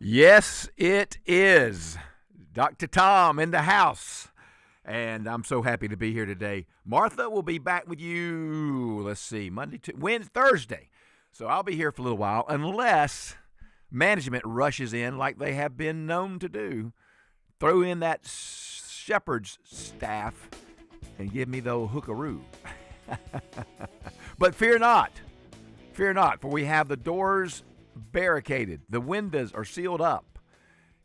Yes, it is. Dr. Tom in the house. And I'm so happy to be here today. Martha will be back with you, let's see, Wednesday, Thursday. So I'll be here for a little while unless management rushes in like they have been known to do. Throw in that shepherd's staff and give me the old hookaroo. But fear not, for we have the doors barricaded. The windows are sealed up.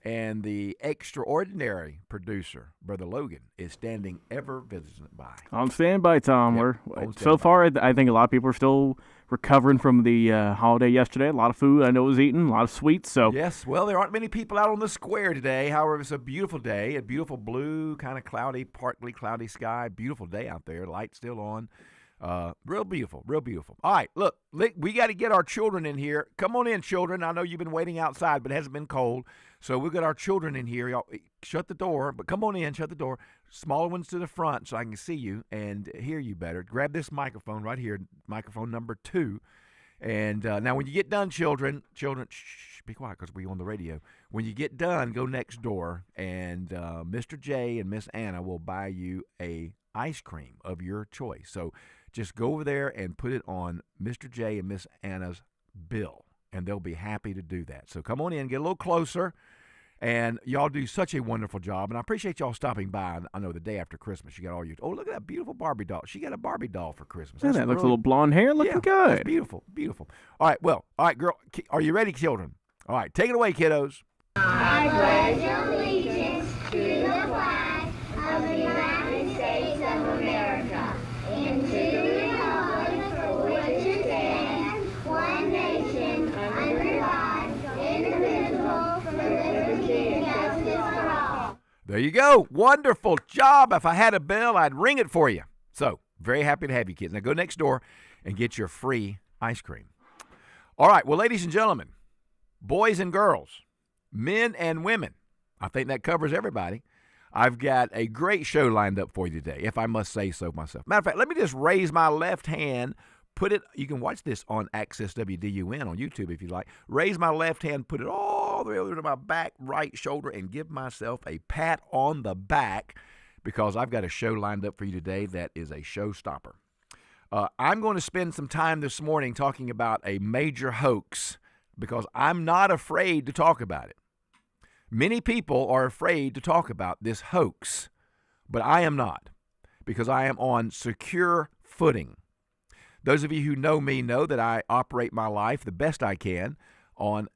And the extraordinary producer, Brother Logan, is standing ever vigilant by. On standby, Tom. Yep, So far, I think a lot of people are still recovering from the holiday yesterday. A lot of food I know was eaten, a lot of sweets. So yes, well, there aren't many people out on the square today. However, it's a beautiful day, a beautiful blue, kind of cloudy, partly cloudy sky. Beautiful day out there. Light still on. Real beautiful, real beautiful. All right, look, we got to get our children in here. Come on in, children. I know you've been waiting outside, but it hasn't been cold. So we've got our children in here. Y'all, shut the door, but come on in, shut the door. Smaller ones to the front so I can see you and hear you better. Grab this microphone right here, microphone number 2. And now when you get done, children, shh, be quiet because we're on the radio. When you get done, go next door, and Mr. J and Miss Anna will buy you a ice cream of your choice. So just go over there and put it on Mr. J and Miss Anna's bill, and they'll be happy to do that. So come on in, get a little closer, and y'all do such a wonderful job, and I appreciate y'all stopping by. I know the day after Christmas, you got all your, oh, look at that beautiful Barbie doll. She got a Barbie doll for Christmas. yeah, that looks a little blonde hair, looking good. That's beautiful, beautiful. All right, girl, are you ready, children? All right, take it away, kiddos. I pledge allegiance to the flag of the United States of America and to the republic for which it stands, one nation, under God, indivisible, with liberty and justice for all. There you go. Wonderful job. If I had a bell, I'd ring it for you. So, very happy to have you, kids. Now go next door and get your free ice cream. All right, well, ladies and gentlemen, boys and girls, men and women, I think that covers everybody. I've got a great show lined up for you today, if I must say so myself. Matter of fact, let me just raise my left hand, you can watch this on Access WDUN on YouTube if you like. Raise my left hand, put it all the way over to my back right shoulder, and give myself a pat on the back because I've got a show lined up for you today that is a showstopper. I'm going to spend some time this morning talking about a major hoax because I'm not afraid to talk about it. Many people are afraid to talk about this hoax, but I am not because I am on secure footing. Those of you who know me know that I operate my life the best I can on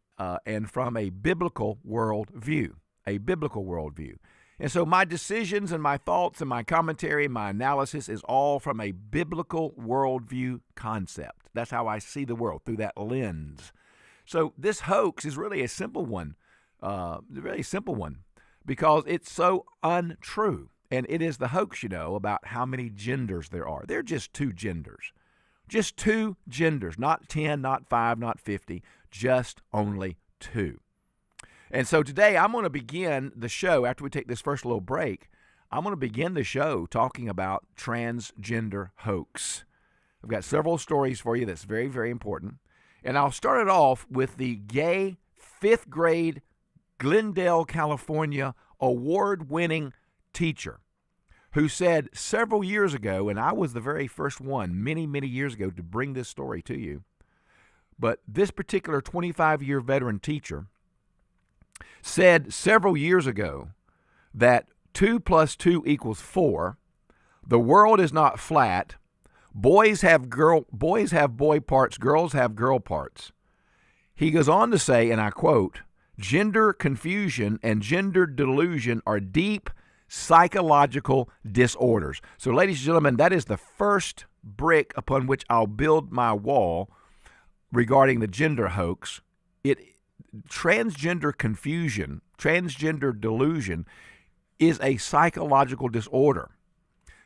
and from a biblical worldview, And so my decisions and my thoughts and my commentary, my analysis is all from a biblical worldview concept. That's how I see the world, through that lens. So this hoax is really a simple one, because it's so untrue. And it is the hoax, about how many genders there are. There are just 2 genders. Just 2 genders, not 10, not 5, not 50, just only 2. And so today I'm going to begin the show, after we take this first little break, I'm going to begin the show talking about transgender hoax. I've got several stories for you that's very, very important. And I'll start it off with the gay 5th grade Glendale, California award-winning teacher who said several years ago, and I was the very first one many, many years ago to bring this story to you, but this particular 25-year veteran teacher said several years ago that 2 + 2 = 4, the world is not flat, boys have boy parts, girls have girl parts. He goes on to say, and I quote, gender confusion and gender delusion are deep psychological disorders. So, ladies and gentlemen, that is the first brick upon which I'll build my wall regarding the gender hoax. Transgender confusion, transgender delusion is a psychological disorder.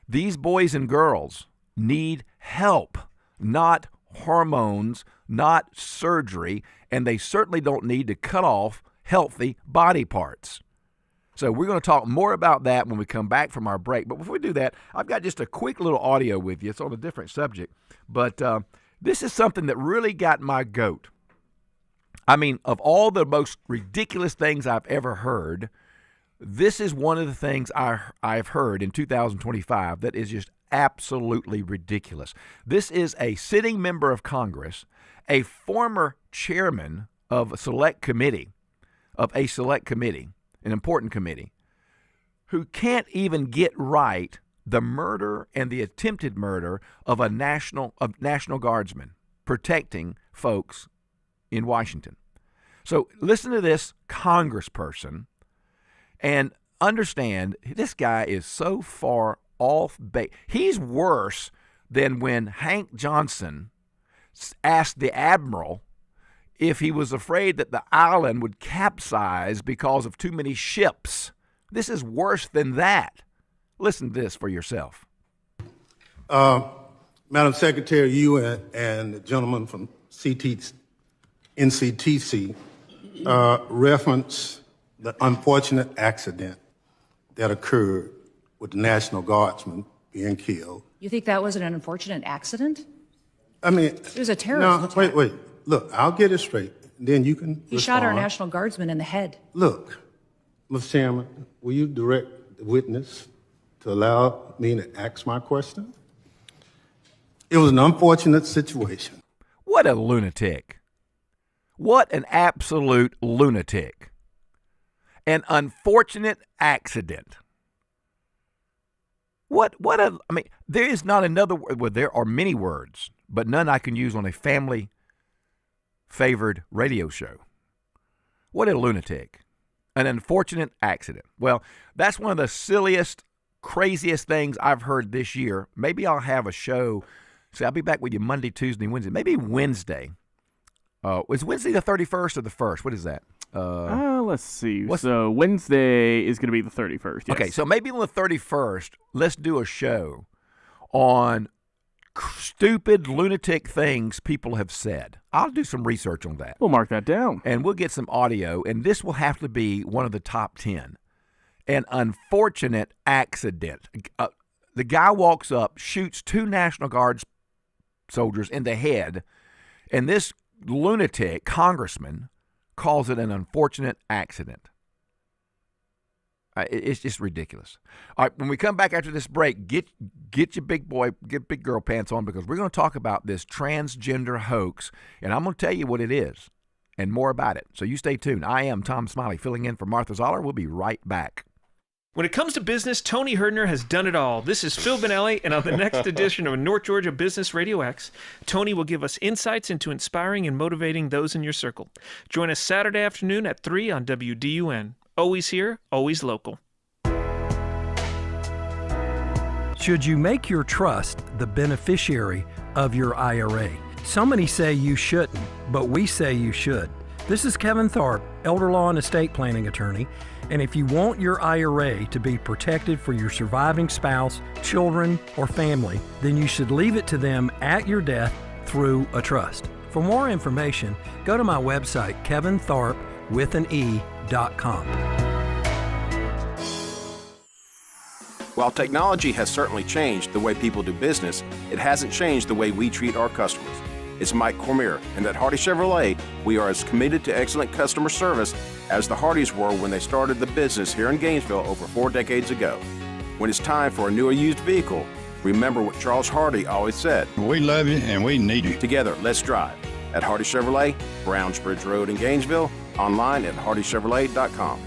These boys and girls need help, not hormones, not surgery, and they certainly don't need to cut off healthy body parts. So we're going to talk more about that when we come back from our break. But before we do that, I've got just a quick little audio with you. It's on a different subject, but this is something that really got my goat. I mean, of all the most ridiculous things I've ever heard, this is one of the things I've heard in 2025 that is just absolutely ridiculous. This is a sitting member of Congress, a former chairman of a select committee, an important committee, who can't even get right the murder and the attempted murder of National Guardsmen protecting folks in Washington. So listen to this congressperson and understand this guy is so far off base. He's worse than when Hank Johnson asked the admiral if he was afraid that the island would capsize because of too many ships. This is worse than that. Listen to this for yourself. Madam Secretary, you and the gentleman from NCTC reference the unfortunate accident that occurred with the National Guardsman being killed. You think that was an unfortunate accident? I mean, it was a terrorist attack. Wait. Look, I'll get it straight. Then you can He shot our National Guardsman in the head. Look, Mr. Chairman, will you direct the witness to allow me to ask my question? It was an unfortunate situation. What a lunatic. What an absolute lunatic. An unfortunate accident. There is not another word. Well, there are many words, but none I can use on a family-favored radio show. What a lunatic. An unfortunate accident. Well, that's one of the silliest, craziest things I've heard this year. Maybe I'll have a show. See, I'll be back with you Monday, Tuesday, Wednesday. Maybe Wednesday. Is Wednesday the 31st or the 1st? What is that? Let's see. So Wednesday is going to be the 31st. Yes. Okay, so maybe on the 31st, let's do a show on stupid, lunatic things people have said. I'll do some research on that. We'll mark that down. And we'll get some audio, and this will have to be one of the top 10. An unfortunate accident. The guy walks up, shoots 2 National Guard soldiers in the head, and this lunatic congressman calls it an unfortunate accident. It's just ridiculous. All right, when we come back after this break, get your big girl pants on, because we're going to talk about this transgender hoax, and I'm going to tell you what it is and more about it. So you stay tuned. I am Tom Smiley, filling in for Martha Zoller. We'll be right back. When it comes to business, Tony Herdner has done it all. This is Phil Benelli, and on the next edition of North Georgia Business Radio X, Tony will give us insights into inspiring and motivating those in your circle. Join us Saturday afternoon at 3 on WDUN. Always here, always local. Should you make your trust the beneficiary of your IRA? So many say you shouldn't, but we say you should. This is Kevin Tharp, elder law and estate planning attorney. And if you want your IRA to be protected for your surviving spouse, children, or family, then you should leave it to them at your death through a trust. For more information, go to my website, kevintharp.com. While technology has certainly changed the way people do business, it hasn't changed the way we treat our customers. It's Mike Cormier, and at Hardy Chevrolet, we are as committed to excellent customer service as the Hardys were when they started the business here in Gainesville over 4 decades ago. When it's time for a new or used vehicle, remember what Charles Hardy always said. We love you and we need you. Together, let's drive. At Hardy Chevrolet, Brownsbridge Road in Gainesville, online at hardychevrolet.com.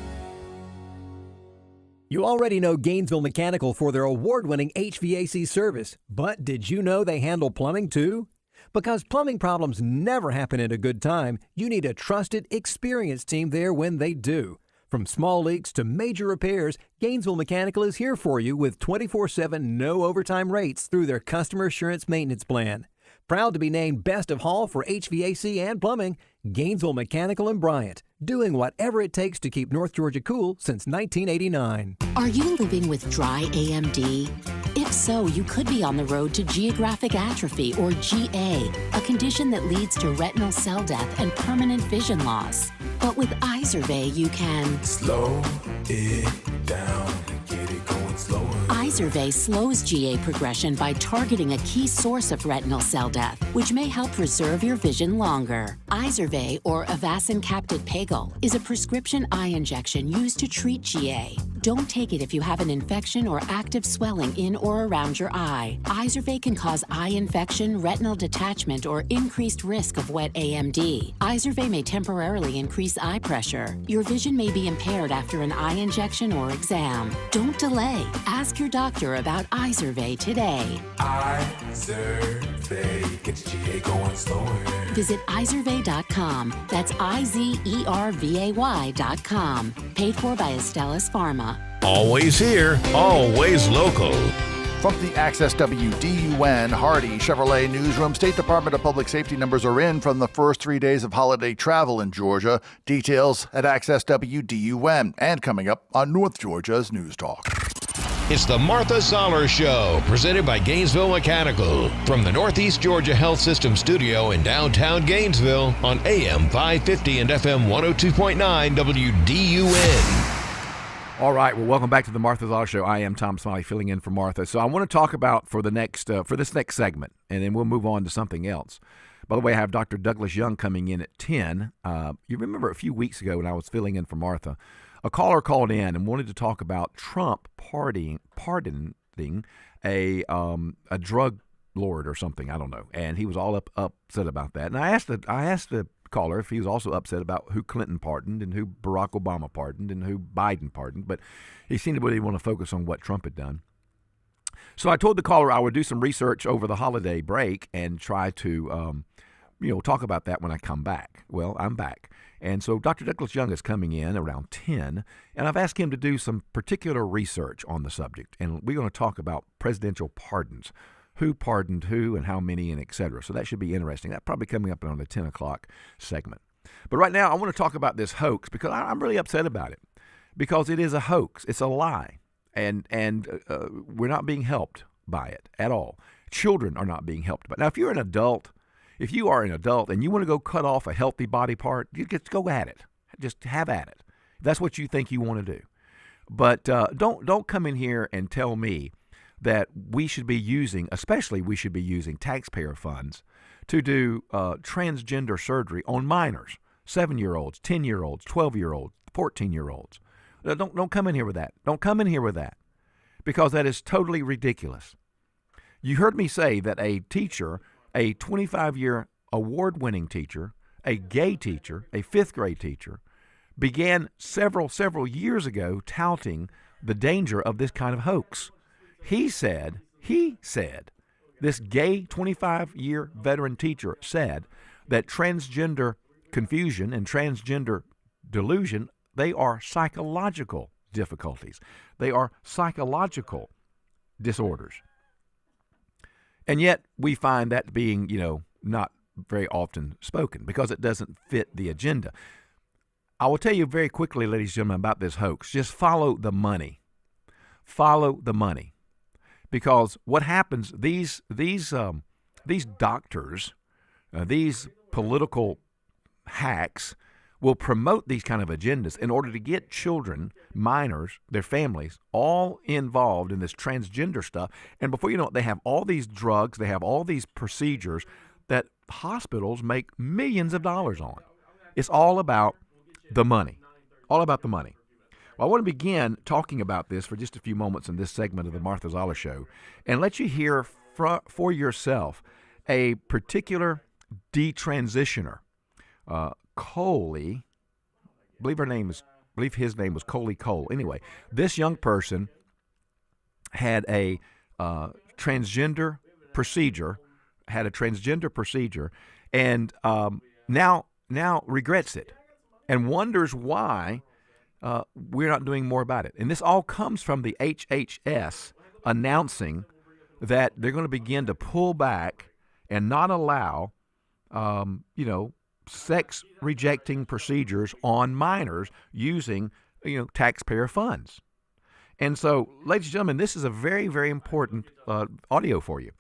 You already know Gainesville Mechanical for their award-winning HVAC service, but did you know they handle plumbing too? Because plumbing problems never happen at a good time, you need a trusted, experienced team there when they do. From small leaks to major repairs, Gainesville Mechanical is here for you with 24/7 no overtime rates through their customer assurance maintenance plan. Proud to be named Best of Hall for HVAC and plumbing, Gainesville Mechanical and Bryant, doing whatever it takes to keep North Georgia cool since 1989. Are you living with dry AMD? If so, you could be on the road to geographic atrophy, or GA, a condition that leads to retinal cell death and permanent vision loss. But with iZurvey, you can slow it down and get it going slower. Izervay slows GA progression by targeting a key source of retinal cell death, which may help preserve your vision longer. Izervay, or Avastin Captid Pagel, is a prescription eye injection used to treat GA. Don't take it if you have an infection or active swelling in or around your eye. Izervay can cause eye infection, retinal detachment, or increased risk of wet AMD. Izervay may temporarily increase eye pressure. Your vision may be impaired after an eye injection or exam. Don't delay. Ask your doctor about Izervay today. Izervay gets GA going slower. Visit Izervay.com. That's IZERVAY.com. Paid for by Astellas Pharma. Always here, always local. From the Access WDUN Hardy Chevrolet Newsroom, State Department of Public Safety numbers are in from the first 3 days of holiday travel in Georgia. Details at Access WDUN and coming up on North Georgia's News Talk. It's the Martha Zoller Show, presented by Gainesville Mechanical. From the Northeast Georgia Health System studio in downtown Gainesville on AM 550 and FM 102.9 WDUN. All right, well, welcome back to the Martha Zoller Show. I am Tom Smiley, filling in for Martha. So I want to talk about for this next segment, and then we'll move on to something else. By the way, I have Dr. Douglas Young coming in at 10. You remember a few weeks ago when I was filling in for Martha, a caller called in and wanted to talk about Trump pardoning a drug lord or something. I don't know, and he was all upset about that. And I asked the caller if he was also upset about who Clinton pardoned and who Barack Obama pardoned and who Biden pardoned, but he seemed to really want to focus on what Trump had done. So I told the caller I would do some research over the holiday break and try to talk about that when I come back. Well, I'm back. And so Dr. Douglas Young is coming in around 10, and I've asked him to do some particular research on the subject, and we're going to talk about presidential pardons. Who pardoned who and how many and et cetera. So that should be interesting. That's probably coming up on the 10 o'clock segment. But right now I want to talk about this hoax because I'm really upset about it because it is a hoax. It's a lie. And we're not being helped by it at all. Children are not being helped by it. Now, if you are an adult and you want to go cut off a healthy body part, you just go at it. Just have at it. If that's what you think you want to do. But don't come in here and tell me that we should be using taxpayer funds to do transgender surgery on minors, 7-year-olds, 10-year-olds, 12-year-olds, 14-year-olds. Don't come in here with that. Don't come in here with that because that is totally ridiculous. You heard me say that a teacher, a 25-year award-winning teacher, a gay teacher, a 5th grade teacher, began several years ago touting the danger of this kind of hoax. He said, this gay 25-year veteran teacher said that transgender confusion and transgender delusion, they are psychological difficulties. They are psychological disorders. And yet we find that being, not very often spoken because it doesn't fit the agenda. I will tell you very quickly, ladies and gentlemen, about this hoax. Just follow the money. Follow the money. Because what happens, these doctors, these political hacks will promote these kind of agendas in order to get children, minors, their families, all involved in this transgender stuff. And before you know it, they have all these drugs, they have all these procedures that hospitals make millions of dollars on. It's all about the money, all about the money. Well, I want to begin talking about this for just a few moments in this segment of the Martha Zoller Show and let you hear for yourself a particular detransitioner. Coley, I believe his name was Coley Cole. Anyway, this young person had a transgender procedure, and now regrets it and wonders why we're not doing more about it. And this all comes from the HHS announcing that they're going to begin to pull back and not allow, sex-rejecting procedures on minors using, taxpayer funds. And so, ladies and gentlemen, this is a very, very important audio for you.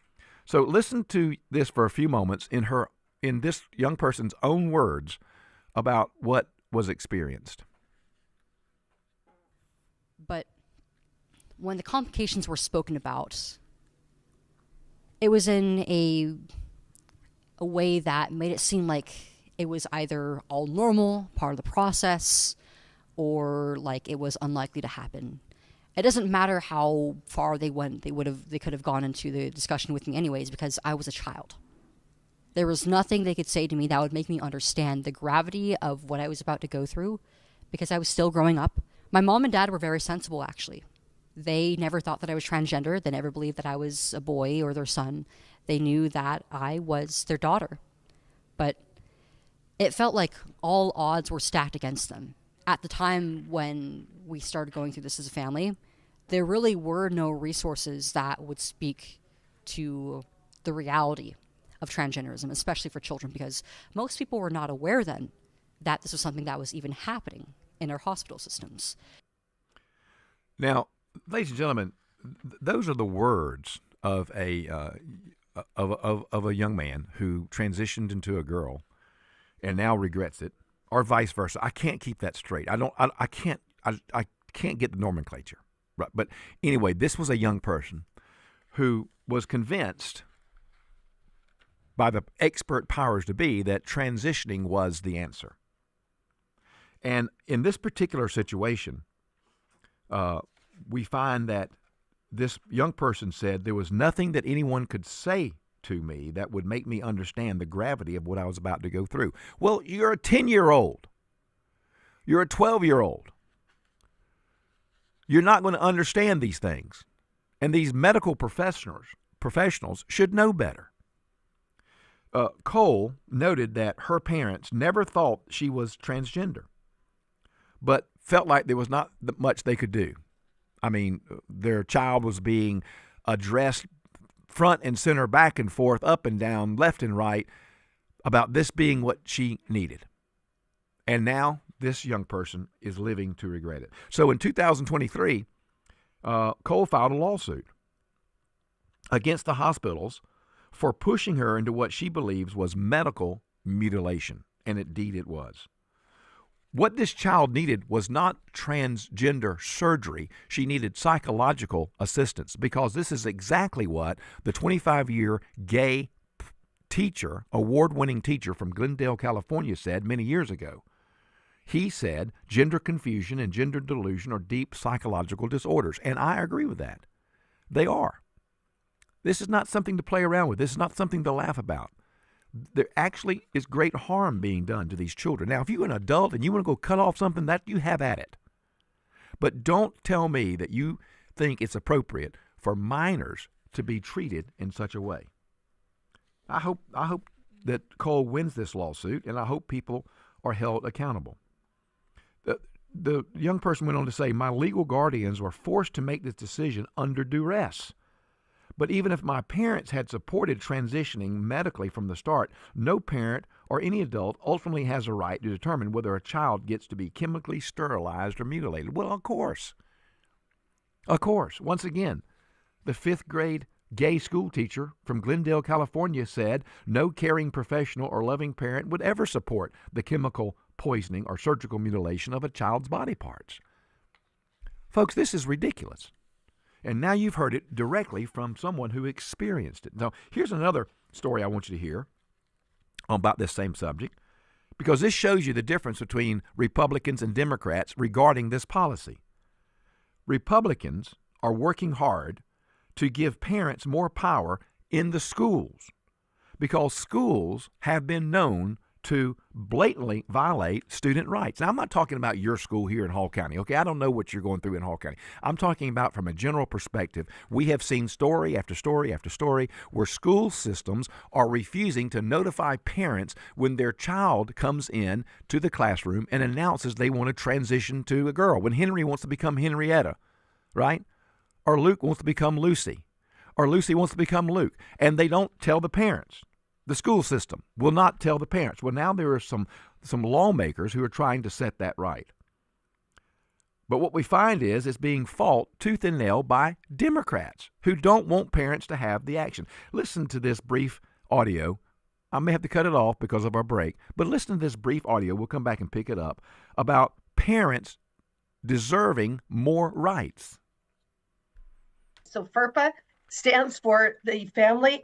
So listen to this for a few moments in this young person's own words about what was experienced. But when the complications were spoken about, it was in a way that made it seem like it was either all normal, part of the process, or like it was unlikely to happen. It doesn't matter how far they went, they could have gone into the discussion with me anyways, because I was a child. There was nothing they could say to me that would make me understand the gravity of what I was about to go through, because I was still growing up. My mom and dad were very sensible, actually. They never thought that I was transgender. They never believed that I was a boy or their son. They knew that I was their daughter. But it felt like all odds were stacked against them. At the time when we started going through this as a family, there really were no resources that would speak to the reality of transgenderism, especially for children, because most people were not aware then that this was something that was even happening in our hospital systems. Now, ladies and gentlemen, those are the words of a young man who transitioned into a girl and now regrets it, or vice versa. I can't keep that straight. I can't get the nomenclature. Right. But anyway, this was a young person who was convinced by the expert powers to be that transitioning was the answer. And in this particular situation, we find that this young person said there was nothing that anyone could say to me that would make me understand the gravity of what I was about to go through. Well, you're a 10-year-old. You're a 12-year-old. You're not going to understand these things. And these medical professionals should know better. Cole noted that her parents never thought she was transgender, but felt like there was not much they could do. I mean, their child was being addressed front and center, back and forth, up and down, left and right, about this being what she needed. And now this young person is living to regret it. So in 2023, Cole filed a lawsuit against the hospitals for pushing her into what she believes was medical mutilation, and indeed it was. What this child needed was not transgender surgery. She needed psychological assistance, because this is exactly what the 25-year gay teacher, award-winning teacher from Glendale, California, said many years ago. He said gender confusion and gender delusion are deep psychological disorders, and I agree with that. They are. This is not something to play around with. This is not something to laugh about. There actually is great harm being done to these children. Now, if you're an adult and you want to go cut off something, that you have at it. But don't tell me that you think it's appropriate for minors to be treated in such a way. I hope that Cole wins this lawsuit, and I hope people are held accountable. The young person went on to say, my legal guardians were forced to make this decision under duress. But even if my parents had supported transitioning medically from the start, no parent or any adult ultimately has a right to determine whether a child gets to be chemically sterilized or mutilated. Well, of course. Of course. Once again, the 5th grade gay school teacher from Glendale, California said no caring professional or loving parent would ever support the chemical poisoning or surgical mutilation of a child's body parts. Folks, this is ridiculous. And now you've heard it directly from someone who experienced it. Now, here's another story I want you to hear about this same subject, because this shows you the difference between Republicans and Democrats regarding this policy. Republicans are working hard to give parents more power in the schools, because schools have been known to blatantly violate student rights. Now, I'm not talking about your school here in Hall County, okay? I don't know what you're going through in Hall County. I'm talking about from a general perspective. We have seen story after story after story where school systems are refusing to notify parents when their child comes in to the classroom and announces they want to transition to a girl. When Henry wants to become Henrietta, right? Or Luke wants to become Lucy. Or Lucy wants to become Luke. And they don't tell the parents. The school system will not tell the parents. Well, now there are some lawmakers who are trying to set that right. But what we find is it's being fought tooth and nail by Democrats who don't want parents to have the action. Listen to this brief audio. I may have to cut it off because of our break, but listen to this brief audio. We'll come back and pick it up about parents deserving more rights. So FERPA stands for the Family,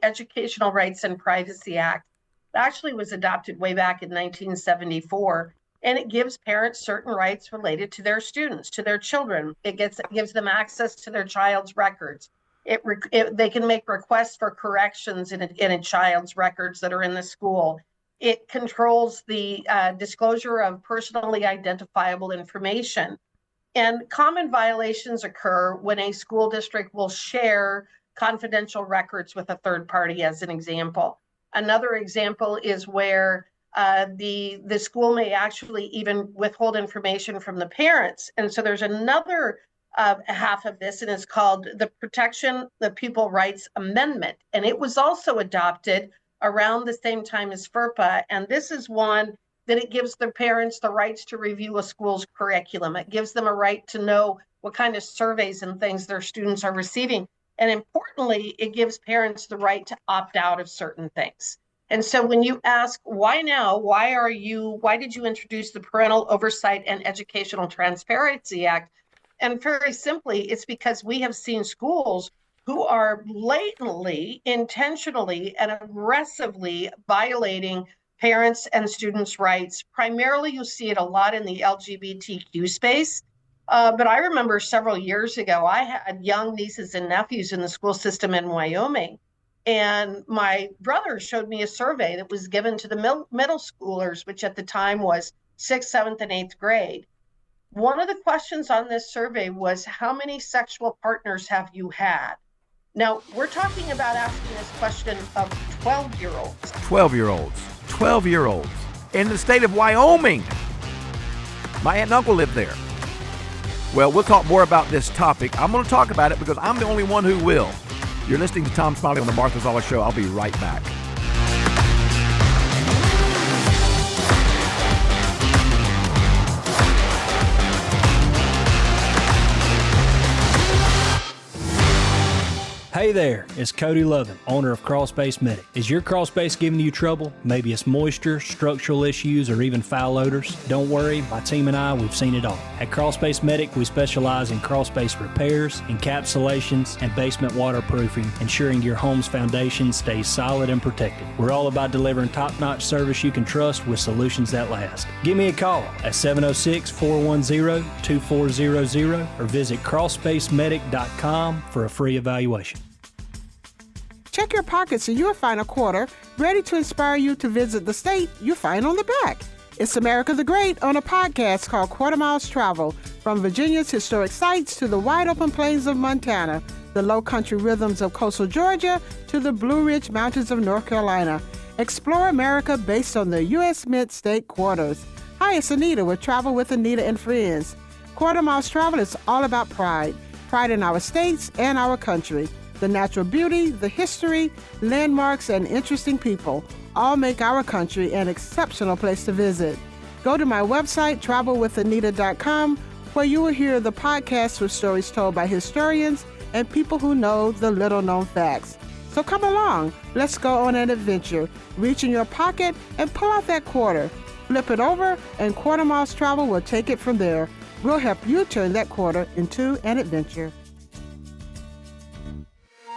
Educational Rights and Privacy Act. It actually was adopted way back in 1974, and it gives parents certain rights related to their students, to their children. It gives them access to their child's records. They can make requests for corrections in a child's records that are in the school. It controls the disclosure of personally identifiable information. And common violations occur when a school district will share confidential records with a third party, as an example. Another example is where the school may actually even withhold information from the parents. And so there's another half of this, and it's called the Protection the Pupil Rights Amendment. And it was also adopted around the same time as FERPA. And this is one that it gives the parents the rights to review a school's curriculum. It gives them a right to know what kind of surveys and things their students are receiving. And importantly, it gives parents the right to opt out of certain things. And so when you ask, why now? Why did you introduce the Parental Oversight and Educational Transparency Act? And very simply, it's because we have seen schools who are blatantly, intentionally, and aggressively violating parents' and students' rights. Primarily, you see it a lot in the LGBTQ space. But I remember several years ago, I had young nieces and nephews in the school system in Wyoming. And my brother showed me a survey that was given to the middle schoolers, which at the time was 6th, 7th, and 8th grade. One of the questions on this survey was, how many sexual partners have you had? Now, we're talking about asking this question of 12-year-olds. 12-year-olds in the state of Wyoming. My aunt and uncle lived there. Well, we'll talk more about this topic. I'm going to talk about it because I'm the only one who will. You're listening to Tom Smiley on the Martha Zoller Show. I'll be right back. Hey there, it's Cody Lovin, owner of Crawlspace Medic. Is your crawlspace giving you trouble? Maybe it's moisture, structural issues, or even foul odors? Don't worry, my team and I, we've seen it all. At Crawlspace Medic, we specialize in crawlspace repairs, encapsulations, and basement waterproofing, ensuring your home's foundation stays solid and protected. We're all about delivering top-notch service you can trust with solutions that last. Give me a call at 706-410-2400 or visit crawlspacemedic.com for a free evaluation. Check your pockets and you'll find a quarter ready to inspire you to visit the state you find on the back. It's America the Great on a podcast called Quarter Miles Travel, from Virginia's historic sites to the wide open plains of Montana, the low country rhythms of coastal Georgia to the Blue Ridge Mountains of North Carolina. Explore America based on the U.S. Mint State Quarters. Hi, it's Anita with Travel with Anita and Friends. Quarter Miles Travel is all about pride in our states and our country. The natural beauty, the history, landmarks, and interesting people all make our country an exceptional place to visit. Go to my website, travelwithanita.com, where you will hear the podcast with stories told by historians and people who know the little-known facts. So come along, let's go on an adventure. Reach in your pocket and pull out that quarter. Flip it over, and Quarter Miles Travel will take it from there. We'll help you turn that quarter into an adventure.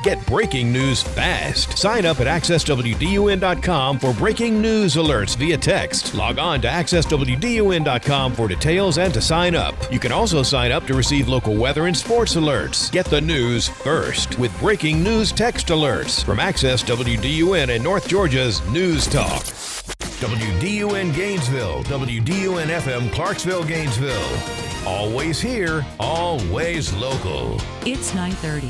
Get breaking news fast. Sign up at accesswdun.com for breaking news alerts via text. Log on to accesswdun.com for details and to sign up. You can also sign up to receive local weather and sports alerts. Get the news first with breaking news text alerts from Access WDUN and North Georgia's News Talk. WDUN Gainesville, WDUN FM Clarksville, Gainesville. Always here, always local. It's 9:30.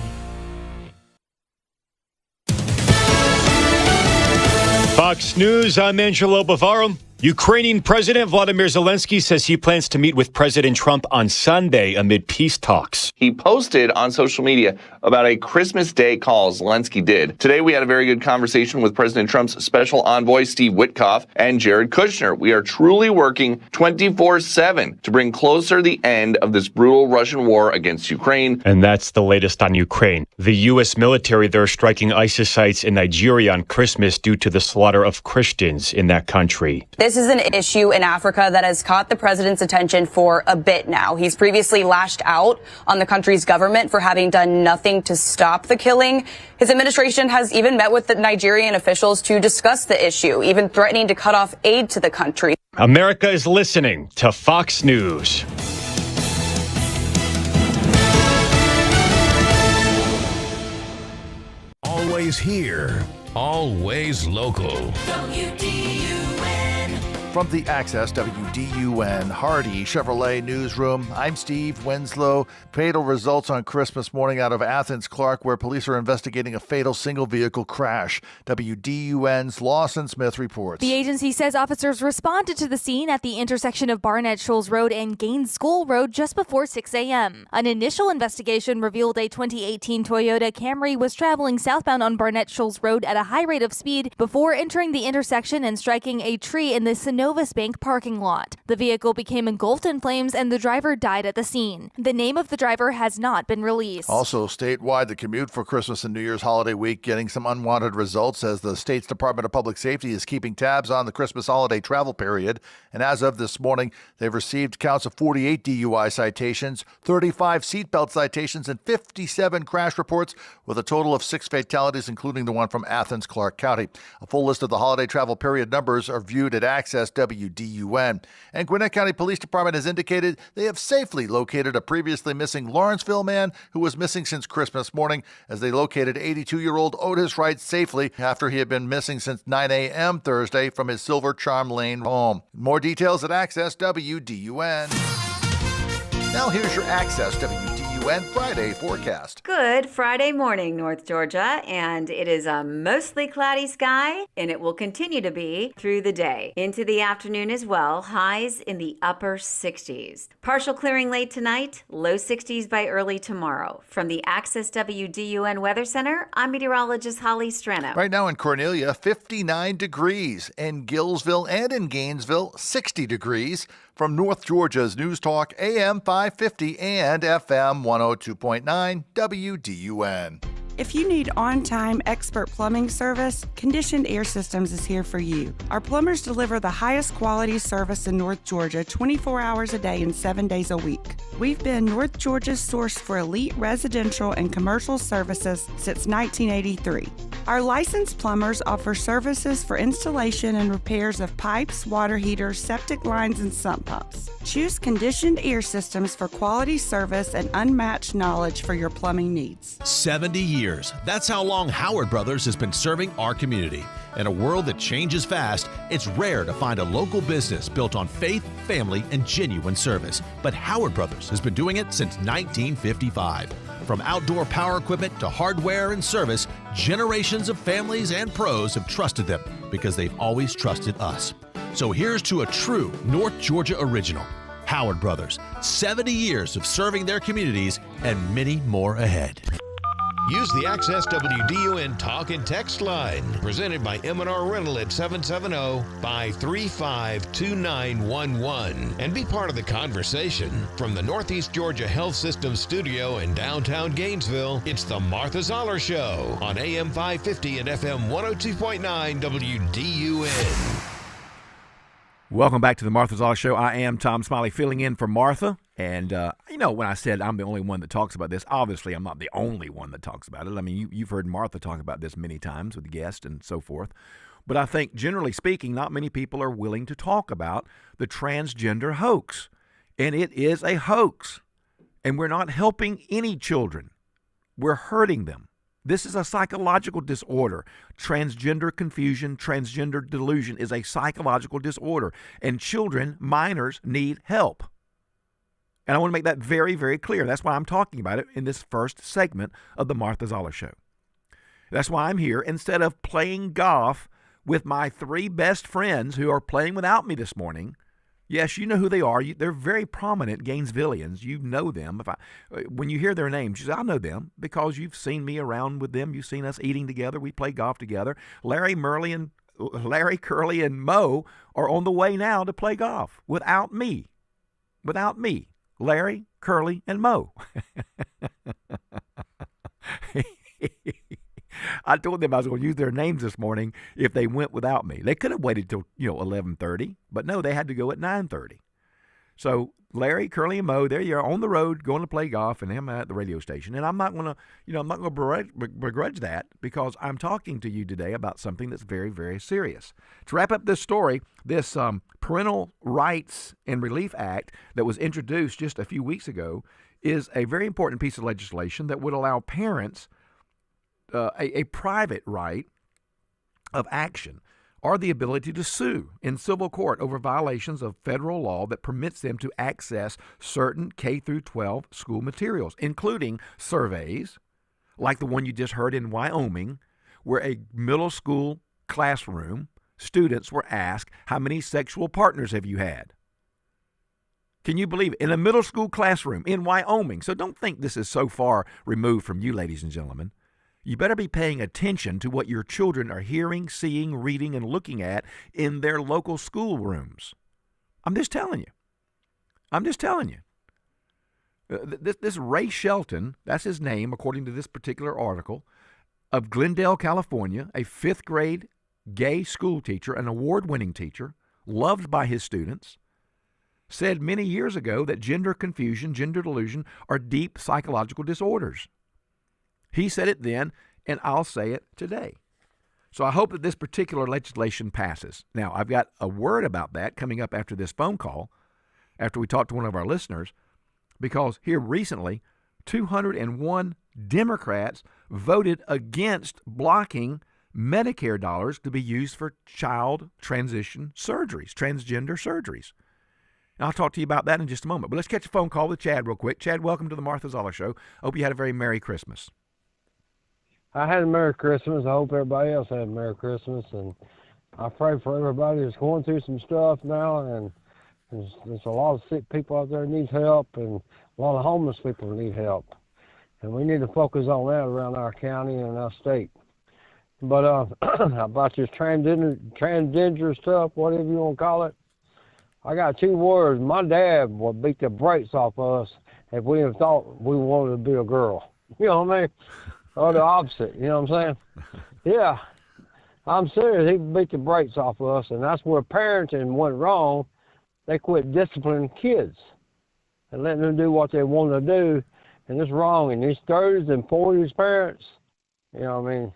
Fox News, I'm Angelo Bavaro. Ukrainian President Vladimir Zelensky says he plans to meet with President Trump on Sunday amid peace talks. He posted on social media about a Christmas Day call Zelensky did. Today, we had a very good conversation with President Trump's special envoy, Steve Witkoff, and Jared Kushner. We are truly working 24/7 to bring closer the end of this brutal Russian war against Ukraine. And that's the latest on Ukraine. The U.S. military, they're striking ISIS sites in Nigeria on Christmas due to the slaughter of Christians in that country. This is an issue in Africa that has caught the president's attention for a bit now. He's previously lashed out on the country's government for having done nothing to stop the killing. His administration has even met with the Nigerian officials to discuss the issue, even threatening to cut off aid to the country. America is listening to Fox News. Always here, always local. From the Access WDUN Hardy Chevrolet Newsroom, I'm Steve Winslow. Fatal results on Christmas morning out of Athens, Clark, where police are investigating a fatal single-vehicle crash. WDUN's Lawson Smith reports. The agency says officers responded to the scene at the intersection of Barnett Shoals Road and Gaines School Road just before 6 a.m. An initial investigation revealed a 2018 Toyota Camry was traveling southbound on Barnett Shoals Road at a high rate of speed before entering the intersection and striking a tree in the Synovus Bank parking lot. The vehicle became engulfed in flames and the driver died at the scene. The name of the driver has not been released. Also statewide, the commute for Christmas and New Year's holiday week getting some unwanted results as the state's Department of Public Safety is keeping tabs on the Christmas holiday travel period. And as of this morning, they've received counts of 48 DUI citations, 35 seatbelt citations, and 57 crash reports, with a total of 6 fatalities, including the one from Athens, Clark County. A full list of the holiday travel period numbers are viewed at Access WDUN. And Gwinnett County Police Department has indicated they have safely located a previously missing Lawrenceville man who was missing since Christmas morning, as they located 82-year-old Otis Wright safely after he had been missing since 9 a.m. Thursday from his Silver Charm Lane home. More details at Access WDUN. Now here's your Access WDUN Friday forecast. Good Friday morning, North Georgia, and it is a mostly cloudy sky, and it will continue to be through the day. Into the afternoon as well, highs in the upper 60s. Partial clearing late tonight, low 60s by early tomorrow. From the Access WDUN Weather Center, I'm meteorologist Holly Strano. Right now in Cornelia, 59 degrees. In Gillsville and in Gainesville, 60 degrees. From North Georgia's News Talk, AM 550 and FM 102.9 WDUN. If you need on-time expert plumbing service, Conditioned Air Systems is here for you. Our plumbers deliver the highest quality service in North Georgia 24 hours a day and 7 days a week. We've been North Georgia's source for elite residential and commercial services since 1983. Our licensed plumbers offer services for installation and repairs of pipes, water heaters, septic lines, and sump pumps. Choose Conditioned Air Systems for quality service and unmatched knowledge for your plumbing needs. 70 years. That's how long Howard Brothers has been serving our community. In a world that changes fast, it's rare to find a local business built on faith, family, and genuine service. But Howard Brothers has been doing it since 1955. From outdoor power equipment to hardware and service, generations of families and pros have trusted them because they've always trusted us. So here's to a true North Georgia original, Howard Brothers. 70 years of serving their communities and many more ahead. Use the Access WDUN Talk and Text line, presented by M&R Rental at 770-535-2911, and be part of the conversation. From the Northeast Georgia Health System studio in downtown Gainesville, it's the Martha Zoller Show on AM 550 and FM 102.9 WDUN. Welcome back to the Martha Zoller Show. I am Tom Smiley, filling in for Martha. And, when I said I'm the only one that talks about this, obviously I'm not the only one that talks about it. I mean, you've heard Martha talk about this many times with guests and so forth. But I think, generally speaking, not many people are willing to talk about the transgender hoax. And it is a hoax. And we're not helping any children. We're hurting them. This is a psychological disorder. Transgender confusion, transgender delusion is a psychological disorder. And children, minors, need help. And I want to make that very, very clear. That's why I'm talking about it in this first segment of the Martha Zoller Show. That's why I'm here. Instead of playing golf with my 3 best friends who are playing without me this morning, yes, you know who they are. They're very prominent Gainesvillians. You know them. When you hear their names, you say, I know them because you've seen me around with them. You've seen us eating together. We play golf together. Larry, Curly, and Mo are on the way now to play golf without me. Without me. Larry, Curly, and Mo. I told them I was going to use their names this morning if they went without me. They could have waited till 11:30, but no, they had to go at 9:30. So Larry, Curly, and Mo, there you are on the road going to play golf, and I'm at the radio station. And I'm not going to, begrudge that, because I'm talking to you today about something that's very, very serious. To wrap up this story, this Parental Rights and Relief Act that was introduced just a few weeks ago is a very important piece of legislation that would allow parents a private right of action, or the ability to sue in civil court over violations of federal law that permits them to access certain K through 12 school materials, including surveys like the one you just heard in Wyoming, where a middle school classroom students were asked, how many sexual partners have you had? Can you believe it? In a middle school classroom in Wyoming. So don't think this is so far removed from you, ladies and gentlemen. You better be paying attention to what your children are hearing, seeing, reading, and looking at in their local school rooms. I'm just telling you. This Ray Shelton, that's his name according to this particular article, of Glendale, California, a 5th grade gay school teacher, an award-winning teacher, loved by his students, said many years ago that gender confusion, gender delusion are deep psychological disorders. He said it then, and I'll say it today. So I hope that this particular legislation passes. Now, I've got a word about that coming up after this phone call, after we talk to one of our listeners, because here recently, 201 Democrats voted against blocking Medicare dollars to be used for child transition surgeries, transgender surgeries. And I'll talk to you about that in just a moment. But let's catch a phone call with Chad real quick. Chad, welcome to the Martha Zoller Show. Hope you had a very Merry Christmas. I had a Merry Christmas. I hope everybody else had a Merry Christmas. And I pray for everybody that's going through some stuff now. And there's a lot of sick people out there that need help, and a lot of homeless people need help. And we need to focus on that around our county and our state. But about this transgender stuff, whatever you want to call it, I got 2 words. My dad would beat the brakes off of us if we had thought we wanted to be a girl. You know what I mean? Or the opposite, you know what I'm saying? Yeah, I'm serious. He beat the brakes off of us, and that's where parenting went wrong. They quit disciplining kids and letting them do what they want to do, and it's wrong. And these 30s and 40s parents, you know what I mean?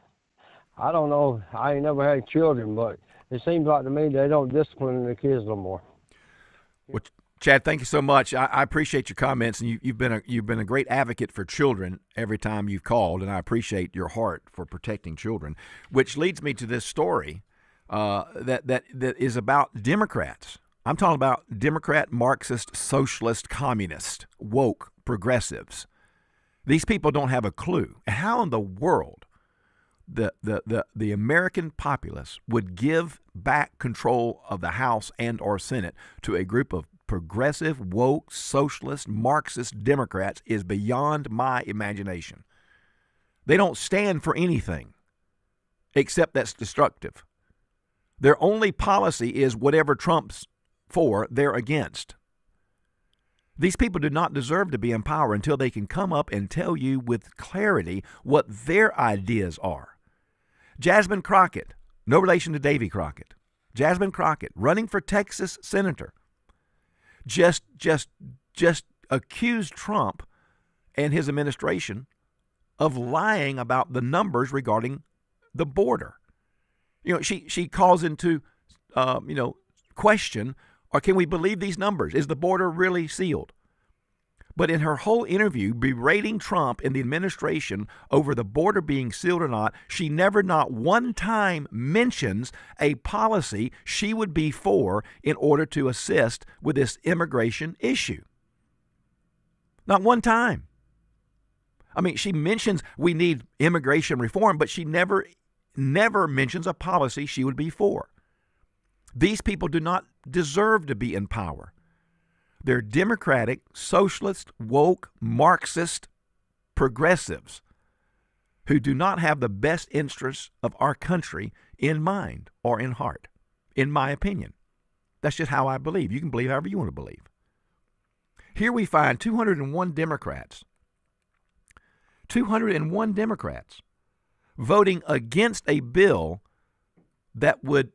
I don't know. I ain't never had children, but it seems like to me they don't discipline the kids no more. Well, Chad, thank you so much. I appreciate your comments, and you've been a great advocate for children every time you've called, and I appreciate your heart for protecting children. Which leads me to this story that is about Democrats. I'm talking about Democrat, Marxist, socialist, communist, woke, progressives. These people don't have a clue. How in the world the American populace would give back control of the House and or Senate to a group of progressive, woke, socialist, Marxist Democrats is beyond my imagination. They don't stand for anything except that's destructive. Their only policy is whatever Trump's for, they're against. These people do not deserve to be in power until they can come up and tell you with clarity what their ideas are. Jasmine Crockett, no relation to Davy Crockett. Jasmine Crockett, running for Texas senator, just accused Trump and his administration of lying about the numbers regarding the border. You know, she calls into question, or can we believe these numbers? Is the border really sealed? But in her whole interview, berating Trump and the administration over the border being sealed or not, she never, not one time, mentions a policy she would be for in order to assist with this immigration issue. Not one time. I mean, she mentions we need immigration reform, but she never mentions a policy she would be for. These people do not deserve to be in power. They're Democratic, socialist, woke, Marxist progressives who do not have the best interests of our country in mind or in heart, in my opinion. That's just how I believe. You can believe however you want to believe. Here we find 201 Democrats voting against a bill that would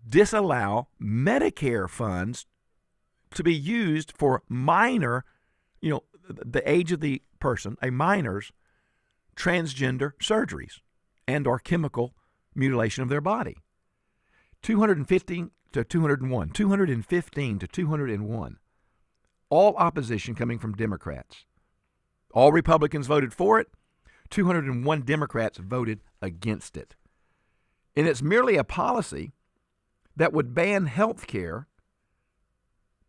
disallow Medicare funds to be used for minor, the age of the person, a minor's transgender surgeries and or chemical mutilation of their body. 215 to 201. 215 to 201. All opposition coming from Democrats. All Republicans voted for it. 201 Democrats voted against it. And it's merely a policy that would ban health care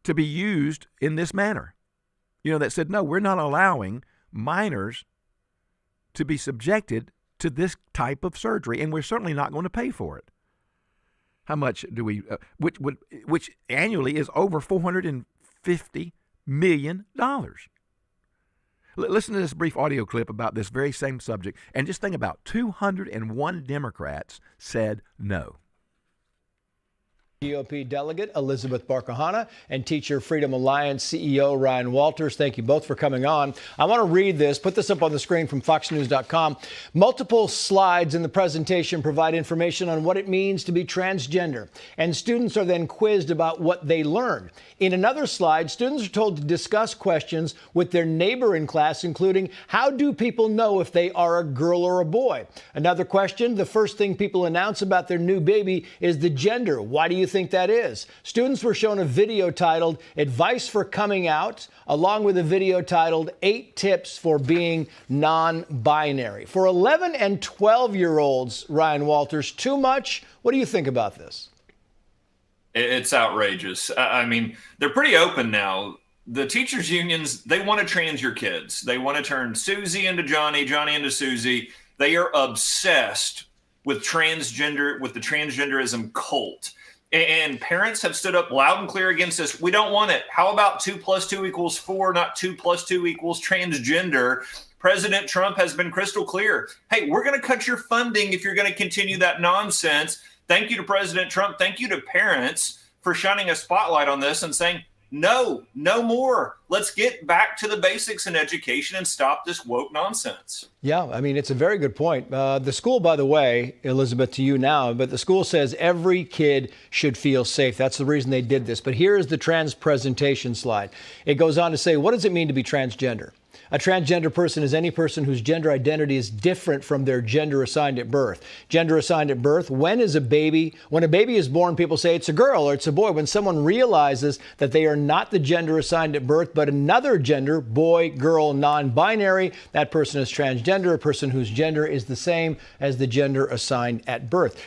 to be used in this manner. That said, no, we're not allowing minors to be subjected to this type of surgery, and we're certainly not going to pay for it. How much do we, which annually is over $450 million. Listen to this brief audio clip about this very same subject, and just think about 201 Democrats said no. GOP delegate Elizabeth Barkahana and Teacher Freedom Alliance CEO Ryan Walters. Thank you both for coming on. I want to read this, put this up on the screen from foxnews.com. Multiple slides in the presentation provide information on what it means to be transgender, and students are then quizzed about what they learned. In another slide, students are told to discuss questions with their neighbor in class, including how do people know if they are a girl or a boy? Another question, the first thing people announce about their new baby is the gender. Why do you think that is? Students were shown a video titled Advice for Coming Out, along with a video titled 8 Tips for Being Non-Binary. For 11 and 12-year-olds, Ryan Walters, too much? What do you think about this? It's outrageous. I mean, they're pretty open now. The teachers' unions, they want to trans your kids. They want to turn Susie into Johnny, Johnny into Susie. They are obsessed with transgender, with the transgenderism cult. And parents have stood up loud and clear against this. We don't want it. How about 2 + 2 = 4, not 2 + 2 = transgender? President Trump has been crystal clear. Hey, we're going to cut your funding if you're going to continue that nonsense. Thank you to President Trump. Thank you to parents for shining a spotlight on this and saying, no more. Let's get back to the basics in education and stop this woke nonsense. Yeah, I mean, it's a very good point. The school, by the way, Elizabeth, to you now, but the school says every kid should feel safe. That's the reason they did this. But here is the trans presentation slide. It goes on to say, what does it mean to be transgender? A transgender person is any person whose gender identity is different from their gender assigned at birth. Gender assigned at birth, when a baby is born, people say it's a girl or it's a boy. When someone realizes that they are not the gender assigned at birth, but another gender, boy, girl, non-binary, that person is transgender, a person whose gender is the same as the gender assigned at birth.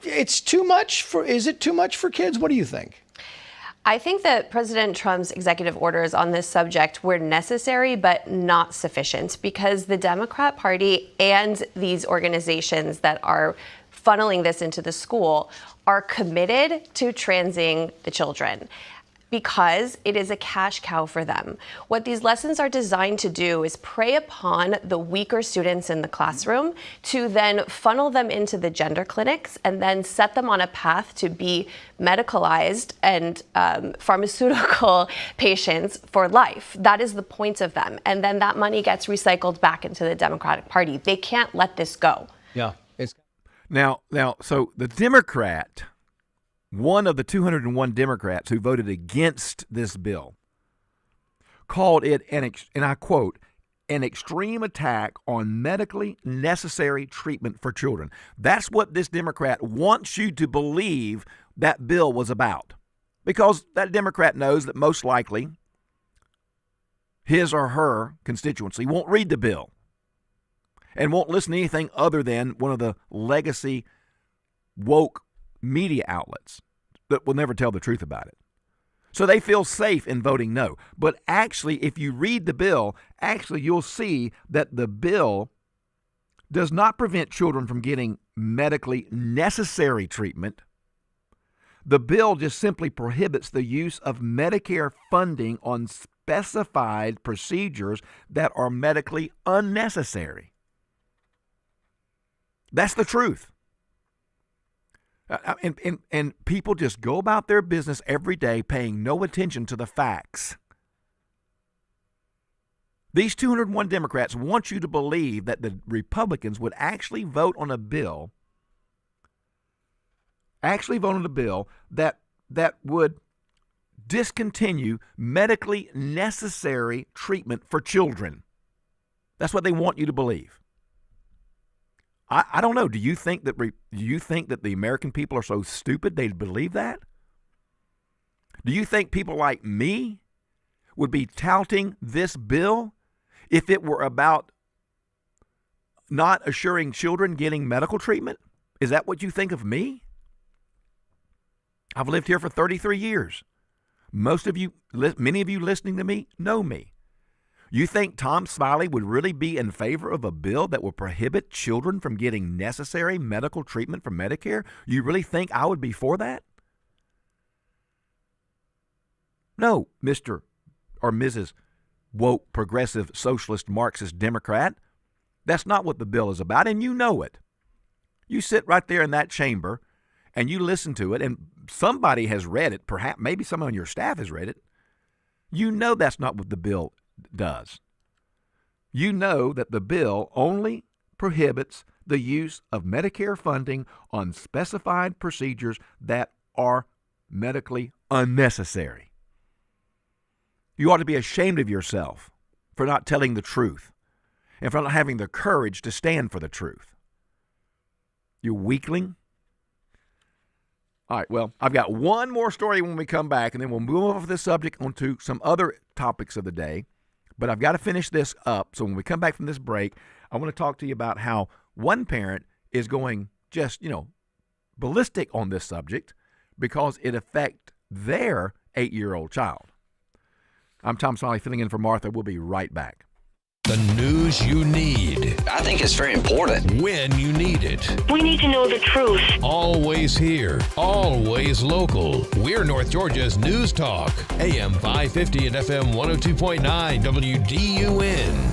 It's too much is it too much for kids? What do you think? I think that President Trump's executive orders on this subject were necessary but not sufficient, because the Democrat Party and these organizations that are funneling this into the school are committed to transing the children, because it is a cash cow for them. What these lessons are designed to do is prey upon the weaker students in the classroom to then funnel them into the gender clinics and then set them on a path to be medicalized and pharmaceutical patients for life. That is the point of them. And then that money gets recycled back into the Democratic Party. They can't let this go. Yeah. Now, so the Democrat, one of the 201 Democrats who voted against this bill, called it, and I quote, an extreme attack on medically necessary treatment for children. That's what this Democrat wants you to believe that bill was about, because that Democrat knows that most likely his or her constituency won't read the bill and won't listen to anything other than one of the legacy woke media outlets that will never tell the truth about it. So they feel safe in voting no. But actually, if you read the bill, you'll see that the bill does not prevent children from getting medically necessary treatment. The bill just simply prohibits the use of Medicare funding on specified procedures that are medically unnecessary. That's the truth. And people just go about their business every day paying no attention to the facts. These 201 Democrats want you to believe that the Republicans would actually vote on a bill that would discontinue medically necessary treatment for children. That's what they want you to believe. I don't know. Do you think that the American people are so stupid they'd believe that? Do you think people like me would be touting this bill if it were about not assuring children getting medical treatment? Is that what you think of me? I've lived here for 33 years. Many of you listening to me know me. You think Tom Smiley would really be in favor of a bill that will prohibit children from getting necessary medical treatment from Medicare? You really think I would be for that? No, Mr. or Mrs. woke, progressive, socialist, Marxist, Democrat. That's not what the bill is about, and you know it. You sit right there in that chamber, and you listen to it, and somebody has read it. Perhaps, maybe someone on your staff has read it. You know that's not what the bill does. You know that the bill only prohibits the use of Medicare funding on specified procedures that are medically unnecessary. You ought to be ashamed of yourself for not telling the truth and for not having the courage to stand for the truth. You weakling. All right, well, I've got one more story when we come back, and then we'll move off this subject onto some other topics of the day. But I've got to finish this up. So when we come back from this break, I want to talk to you about how one parent is going just, ballistic on this subject because it affects their 8-year-old child. I'm Tom Smiley filling in for Martha. We'll be right back. The news you need. I think it's very important. When you need it. We need to know the truth. Always here. Always local. We're North Georgia's News Talk. AM 550 and FM 102.9 WDUN.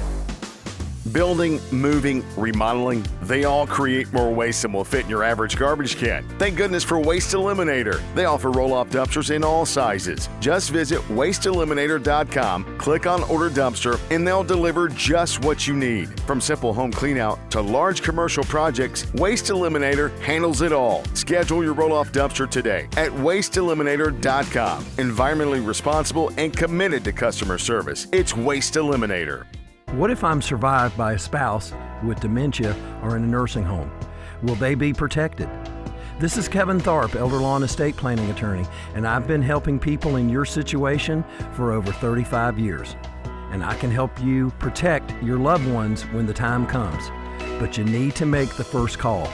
Building, moving, remodeling, they all create more waste than will fit in your average garbage can. Thank goodness for Waste Eliminator. They offer roll-off dumpsters in all sizes. Just visit wasteeliminator.com, click on Order Dumpster, and they'll deliver just what you need. From simple home cleanout to large commercial projects, Waste Eliminator handles it all. Schedule your roll-off dumpster today at wasteeliminator.com. Environmentally responsible and committed to customer service. It's Waste Eliminator. What if I'm survived by a spouse with dementia or in a nursing home? Will they be protected? This is Kevin Tharp, elder law and estate planning attorney, and I've been helping people in your situation for over 35 years. And I can help you protect your loved ones when the time comes. But you need to make the first call.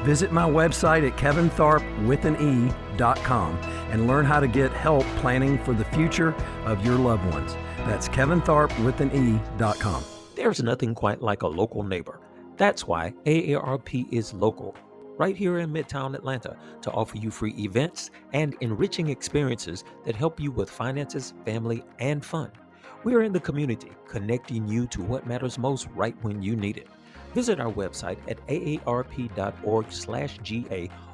Visit my website at kevintharp.com and learn how to get help planning for the future of your loved ones. That's kevintharp.com. There's nothing quite like a local neighbor. That's why AARP is local, right here in Midtown Atlanta, to offer you free events and enriching experiences that help you with finances, family, and fun. We are in the community, connecting you to what matters most right when you need it. Visit our website at aarp.org/GA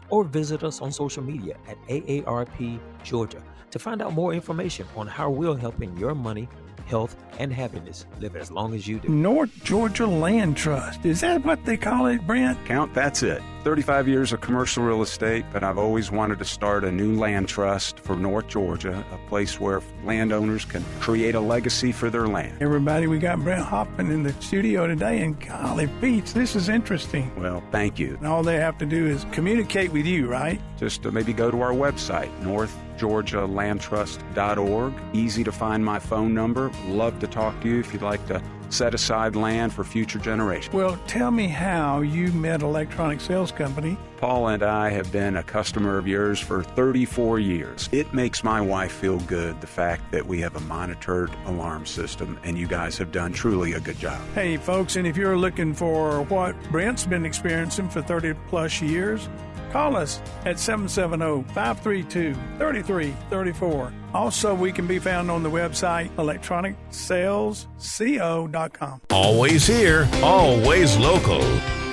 or visit us on social media at AARP Georgia to find out more information on how we're helping your money, health, and happiness live as long as you do. North Georgia Land Trust. Is that what they call it, Brent? Count, that's it. 35 years of commercial real estate, but I've always wanted to start a new land trust for North Georgia, a place where landowners can create a legacy for their land. Everybody, we got Brent Hoffman in the studio today, and golly, Pete, this is interesting. Well, thank you. And all they have to do is communicate with you, right? Just maybe go to our website, northgeorgialandtrust.org. Easy to find my phone number. Love to talk to you if you'd like to set aside land for future generations. Well, tell me how you met Electronic Sales Company. Paul and I have been a customer of yours for 34 years. It makes my wife feel good, the fact that we have a monitored alarm system, and you guys have done truly a good job. Hey, folks, and if you're looking for what Brent's been experiencing for 30 plus years, call us at 770-532-3334. Also, we can be found on the website electronicsalesco.com. Always here, always local.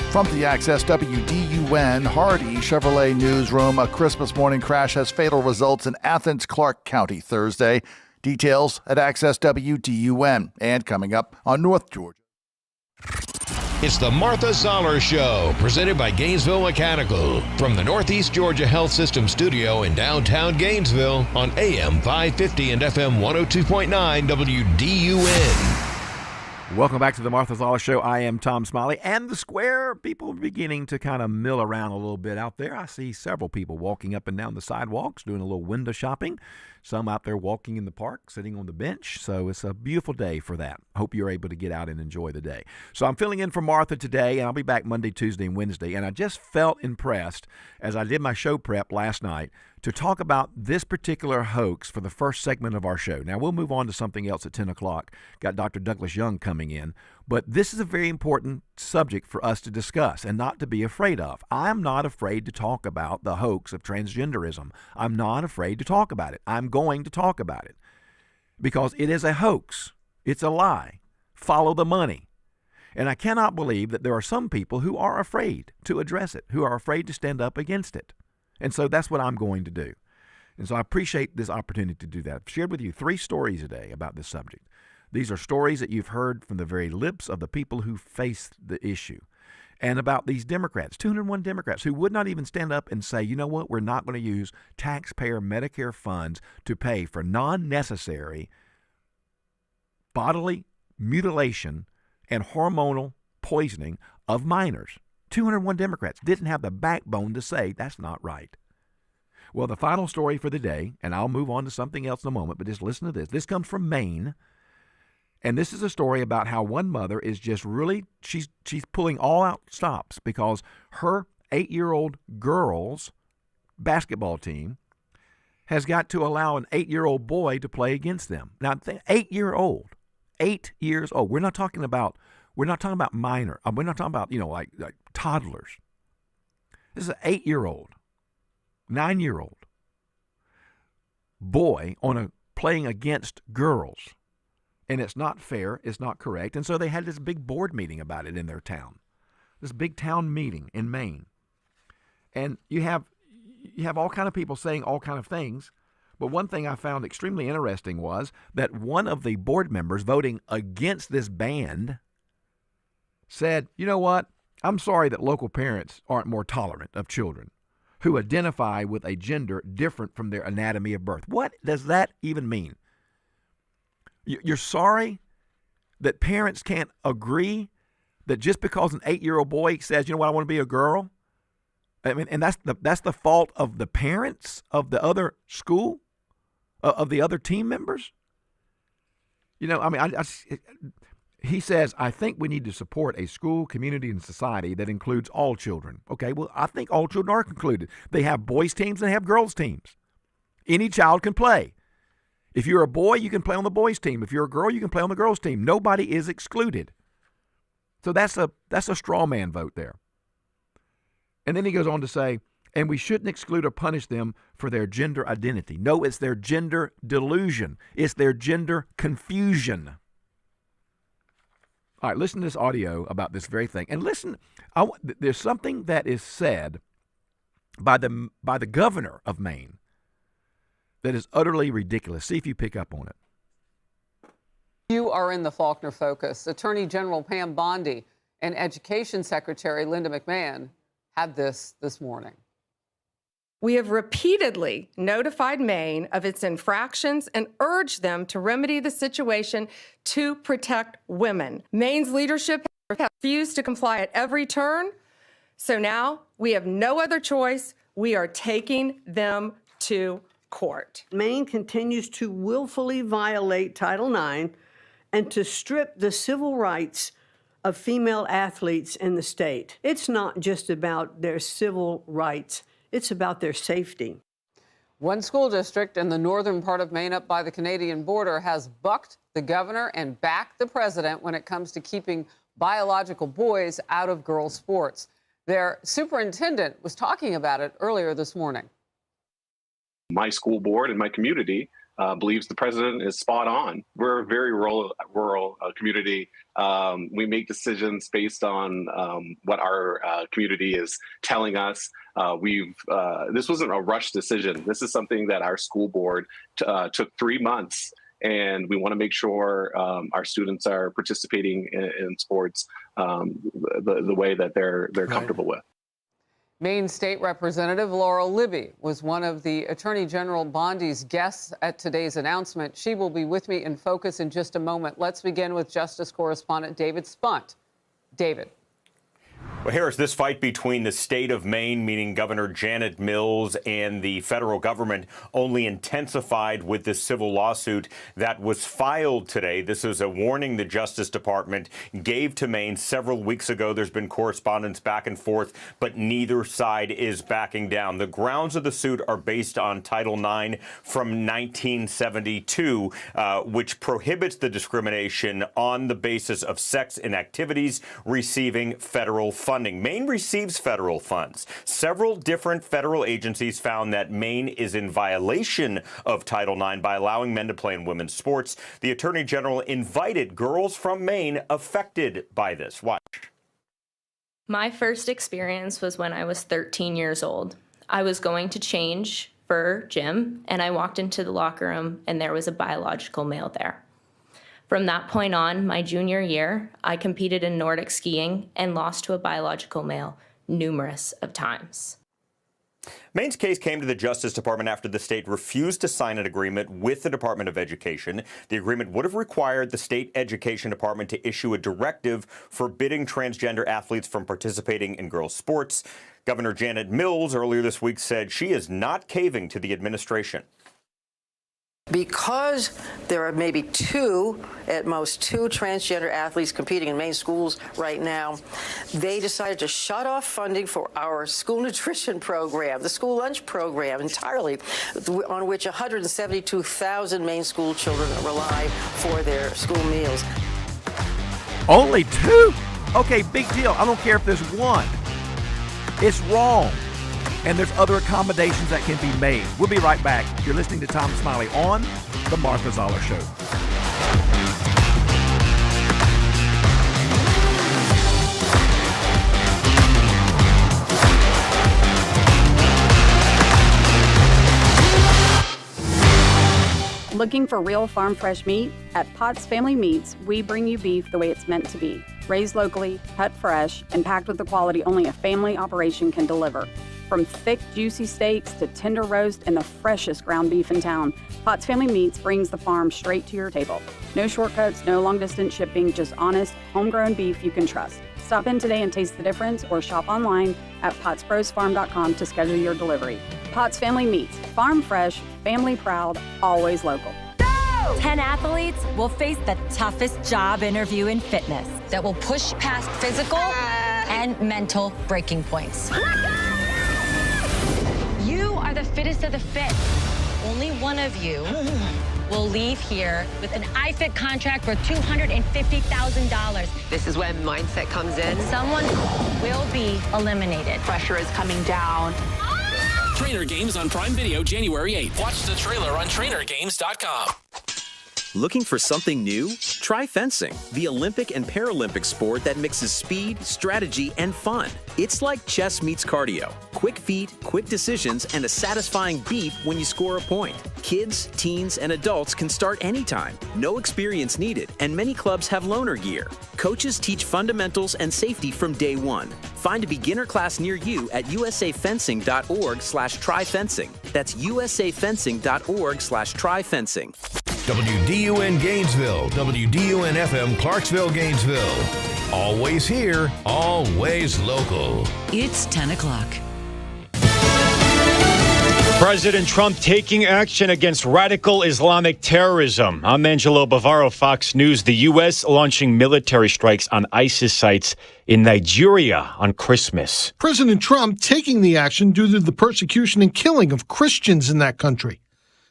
From the Access WDUN Hardy Chevrolet newsroom, a Christmas morning crash has fatal results in Athens, Clark County Thursday. Details at AccessWDUN. And coming up on North Georgia. It's the Martha Zoller Show, presented by Gainesville Mechanical, from the Northeast Georgia Health System studio in downtown Gainesville on AM 550 and FM 102.9 WDUN. Welcome back to the Martha Zoller Show. I am Tom Smiley. And the square, people are beginning to kind of mill around a little bit out there. I see several people walking up and down the sidewalks, doing a little window shopping. Some out there walking in the park, sitting on the bench. So it's a beautiful day for that. Hope you're able to get out and enjoy the day. So I'm filling in for Martha today, and I'll be back Monday, Tuesday, and Wednesday. And I just felt impressed as I did my show prep last night to talk about this particular hoax for the first segment of our show. Now, we'll move on to something else at 10 o'clock. Got Dr. Douglas Young coming in. But this is a very important subject for us to discuss and not to be afraid of. I'm not afraid to talk about the hoax of transgenderism. I'm not afraid to talk about it. I'm going to talk about it because it is a hoax. It's a lie. Follow the money. And I cannot believe that there are some people who are afraid to address it, who are afraid to stand up against it. And so that's what I'm going to do. And so I appreciate this opportunity to do that. I've shared with you 3 stories a day about this subject. These are stories that you've heard from the very lips of the people who face the issue. And about these Democrats, 201 Democrats, who would not even stand up and say, you know what, we're not going to use taxpayer Medicare funds to pay for non-necessary bodily mutilation and hormonal poisoning of minors. 201 Democrats didn't have the backbone to say that's not right. Well, the final story for the day, and I'll move on to something else in a moment, but just listen to this. This comes from Maine, and this is a story about how one mother is just really, she's pulling all out stops because her 8-year-old girls basketball team has got to allow an 8-year-old boy to play against them. Now, 8-year-old, 8 years old. We're not talking about minor. We're not talking about, like toddlers. This is an 8-year-old, 9-year-old boy playing against girls. And it's not fair. It's not correct. And so they had this big board meeting about it in their town, this big town meeting in Maine. And you have all kind of people saying all kind of things. But one thing I found extremely interesting was that one of the board members voting against this ban said, you know what? I'm sorry that local parents aren't more tolerant of children who identify with a gender different from their anatomy of birth. What does that even mean? You're sorry that parents can't agree that just because an 8-year-old boy says, you know what, I want to be a girl? I mean, and that's the fault of the parents of the other school, of the other team members? He says, I think we need to support a school, community, and society that includes all children. Okay, well, I think all children are included. They have boys' teams and they have girls' teams. Any child can play. If you're a boy, you can play on the boys' team. If you're a girl, you can play on the girls' team. Nobody is excluded. So that's a straw man vote there. And then he goes on to say, and we shouldn't exclude or punish them for their gender identity. No, it's their gender delusion. It's their gender confusion. All right, listen to this audio about this very thing. And listen, there's something that is said by the governor of Maine that is utterly ridiculous. See if you pick up on it. You are in the Faulkner Focus. Attorney General Pam Bondi and Education Secretary Linda McMahon had this morning. We have repeatedly notified Maine of its infractions and urged them to remedy the situation to protect women. Maine's leadership has refused to comply at every turn, so now we have no other choice. We are taking them to court. Maine continues to willfully violate Title IX and to strip the civil rights of female athletes in the state. It's not just about their civil rights. It's about their safety. One school district in the northern part of Maine up by the Canadian border has bucked the governor and backed the president when it comes to keeping biological boys out of girls' sports. Their superintendent was talking about it earlier this morning. My school board and my community believes the president is spot on. We're a very rural community. We make decisions based on what our community is telling us. This wasn't a rush decision. This is something that our school board took 3 months and we want to make sure our students are participating in sports the way that they're comfortable with. Maine State Representative Laurel Libby was one of the Attorney General Bondi's guests at today's announcement. She will be with me in focus in just a moment. Let's begin with Justice correspondent David Spunt. David. Well, Harris, this fight between the state of Maine, meaning Governor Janet Mills, and the federal government only intensified with this civil lawsuit that was filed today. This is a warning the Justice Department gave to Maine several weeks ago. There's been correspondence back and forth, but neither side is backing down. The grounds of the suit are based on Title IX from 1972, which prohibits the discrimination on the basis of sex in activities receiving federal funding. Maine receives federal funds. Several different federal agencies found that Maine is in violation of Title IX by allowing men to play in women's sports. The Attorney General invited girls from Maine affected by this. Watch. My first experience was when I was 13 years old. I was going to change for gym, and I walked into the locker room, and there was a biological male there. From that point on, my junior year, I competed in Nordic skiing and lost to a biological male numerous of times. Maine's case came to the Justice Department after the state refused to sign an agreement with the Department of Education. The agreement would have required the state education department to issue a directive forbidding transgender athletes from participating in girls' sports. Governor Janet Mills earlier this week said she is not caving to the administration. Because there are maybe at most two transgender athletes competing in Maine schools right now, they decided to shut off funding for our school nutrition program, the school lunch program entirely, on which 172,000 Maine school children rely for their school meals. Only two? Okay, big deal. I don't care if there's one. It's wrong. And there's other accommodations that can be made. We'll be right back. You're listening to Tom Smiley on The Martha Zoller Show. Looking for real farm fresh meat? At Potts Family Meats, we bring you beef the way it's meant to be. Raised locally, cut fresh, and packed with the quality only a family operation can deliver. From thick, juicy steaks to tender roast and the freshest ground beef in town, Potts Family Meats brings the farm straight to your table. No shortcuts, no long-distance shipping, just honest, homegrown beef you can trust. Stop in today and taste the difference or shop online at pottsbrosfarm.com to schedule your delivery. Potts Family Meats, farm fresh, family proud, always local. 10 athletes will face the toughest job interview in fitness that will push past physical and mental breaking points. You are the fittest of the fit. Only one of you will leave here with an iFit contract for $250,000. This is when mindset comes in. Someone will be eliminated. Pressure is coming down. Trainer Games on Prime Video January 8th. Watch the trailer on trainergames.com. Looking for something new? Try fencing, the Olympic and Paralympic sport that mixes speed, strategy, and fun. It's like chess meets cardio. Quick feet, quick decisions, and a satisfying beep when you score a point. Kids, teens, and adults can start anytime. No experience needed, and many clubs have loaner gear. Coaches teach fundamentals and safety from day one. Find a beginner class near you at usafencing.org/tryfencing. That's usafencing.org/tryfencing. WDUN Gainesville, WDUN FM Clarksville, Gainesville. Always here, always local. It's 10 o'clock. President Trump taking action against radical Islamic terrorism. I'm Angelo Bavaro, Fox News. The U.S. launching military strikes on ISIS sites in Nigeria on Christmas. President Trump taking the action due to the persecution and killing of Christians in that country.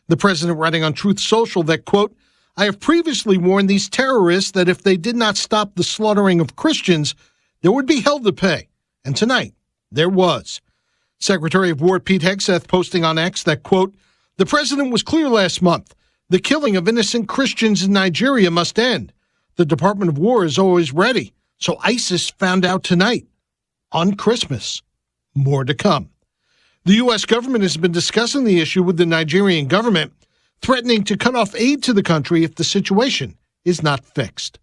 The president writing on Truth Social that, quote, I have previously warned these terrorists that if they did not stop the slaughtering of Christians, there would be hell to pay. And tonight, there was. Secretary of War Pete Hegseth posting on X that, quote, the president was clear last month. The killing of innocent Christians in Nigeria must end. The Department of War is always ready. So ISIS found out tonight on Christmas. More to come. The U.S. government has been discussing the issue with the Nigerian government. threatening to cut off aid to the country if the situation is not fixed.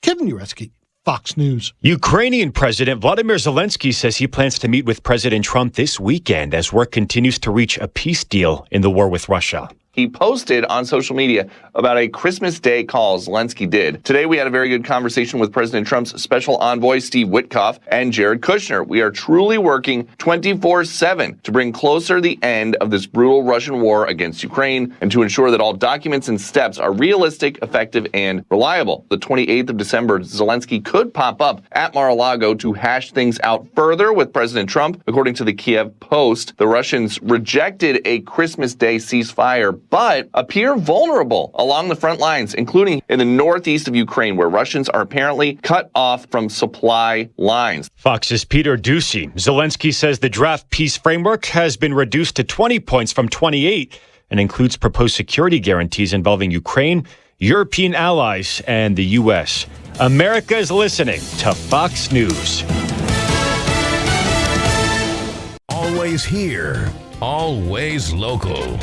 Kevin Uretsky, Fox News. Ukrainian President Vladimir Zelensky says he plans to meet with President Trump this weekend as work continues to reach a peace deal in the war with Russia. He posted on social media about a Christmas Day call Zelensky did. Today, we had a very good conversation with President Trump's special envoy, Steve Witkoff, and Jared Kushner. We are truly working 24/7 to bring closer the end of this brutal Russian war against Ukraine and to ensure that all documents and steps are realistic, effective, and reliable. The 28th of December, Zelensky could pop up at Mar-a-Lago to hash things out further with President Trump. According to the Kiev Post, the Russians rejected a Christmas Day ceasefire, but appear vulnerable along the front lines, including in the northeast of Ukraine, where Russians are apparently cut off from supply lines. Fox's Peter Doocy. Zelensky says the draft peace framework has been reduced to 20 points from 28 and includes proposed security guarantees involving Ukraine, European allies, and the U.S. America is listening to Fox News. Always here, always local.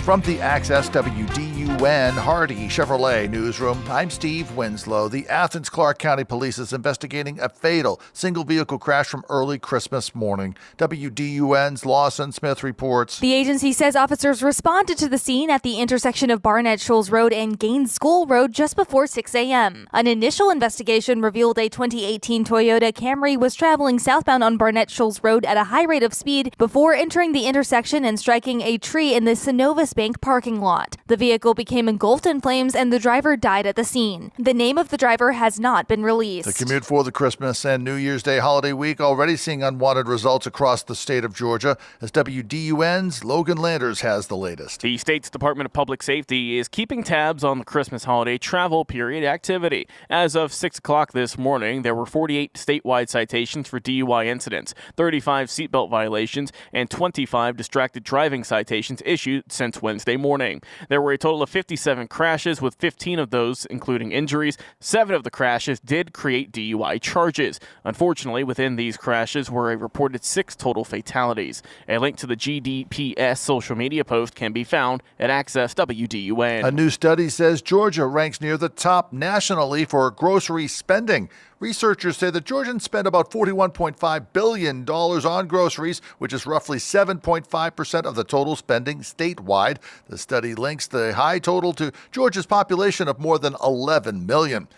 From the Access WDUN Hardy Chevrolet newsroom, I'm Steve Winslow. The Athens Clarke County Police is investigating a fatal single-vehicle crash from early Christmas morning. WDUN's Lawson Smith reports. The agency says officers responded to the scene at the intersection of Barnett Shoals Road and Gaines School Road just before 6 a.m. An initial investigation revealed a 2018 Toyota Camry was traveling southbound on Barnett Shoals Road at a high rate of speed before entering the intersection and striking a tree in the Synovus Bank parking lot. The vehicle became engulfed in flames and the driver died at the scene. The name of the driver has not been released. The commute for the Christmas and New Year's Day holiday week already seeing unwanted results across the state of Georgia, as WDUN's Logan Landers has the latest. The state's Department of Public Safety is keeping tabs on the Christmas holiday travel period activity. As of 6 o'clock this morning, there were 48 statewide citations for DUI incidents, 35 seatbelt violations, and 25 distracted driving citations issued since Wednesday morning. There were a total of 57 crashes, with 15 of those including injuries. 7 of the crashes did create DUI charges. Unfortunately, within these crashes were a reported 6 total fatalities. A link to the GDPS social media post can be found at Access WDUN. A new study says Georgia ranks near the top nationally for grocery spending. Researchers say that Georgians spend about $41.5 billion on groceries, which is roughly 7.5% of the total spending statewide. The study links the high total to Georgia's population of more than 11 million.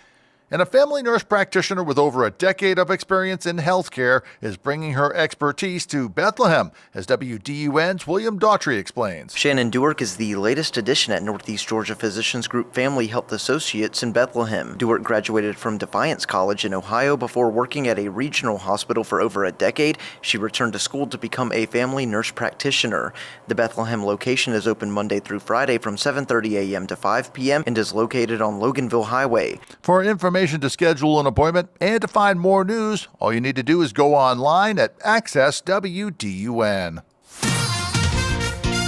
And a family nurse practitioner with over a decade of experience in healthcare is bringing her expertise to Bethlehem, as WDUN's William Daughtry explains. Shannon Duerk is the latest addition at Northeast Georgia Physicians Group Family Health Associates in Bethlehem. Duerk graduated from Defiance College in Ohio before working at a regional hospital for over a decade. She returned to school to become a family nurse practitioner. The Bethlehem location is open Monday through Friday from 7:30 a.m. to 5 p.m. and is located on Loganville Highway. For information to schedule an appointment and to find more news, all you need to do is go online at Access WDUN.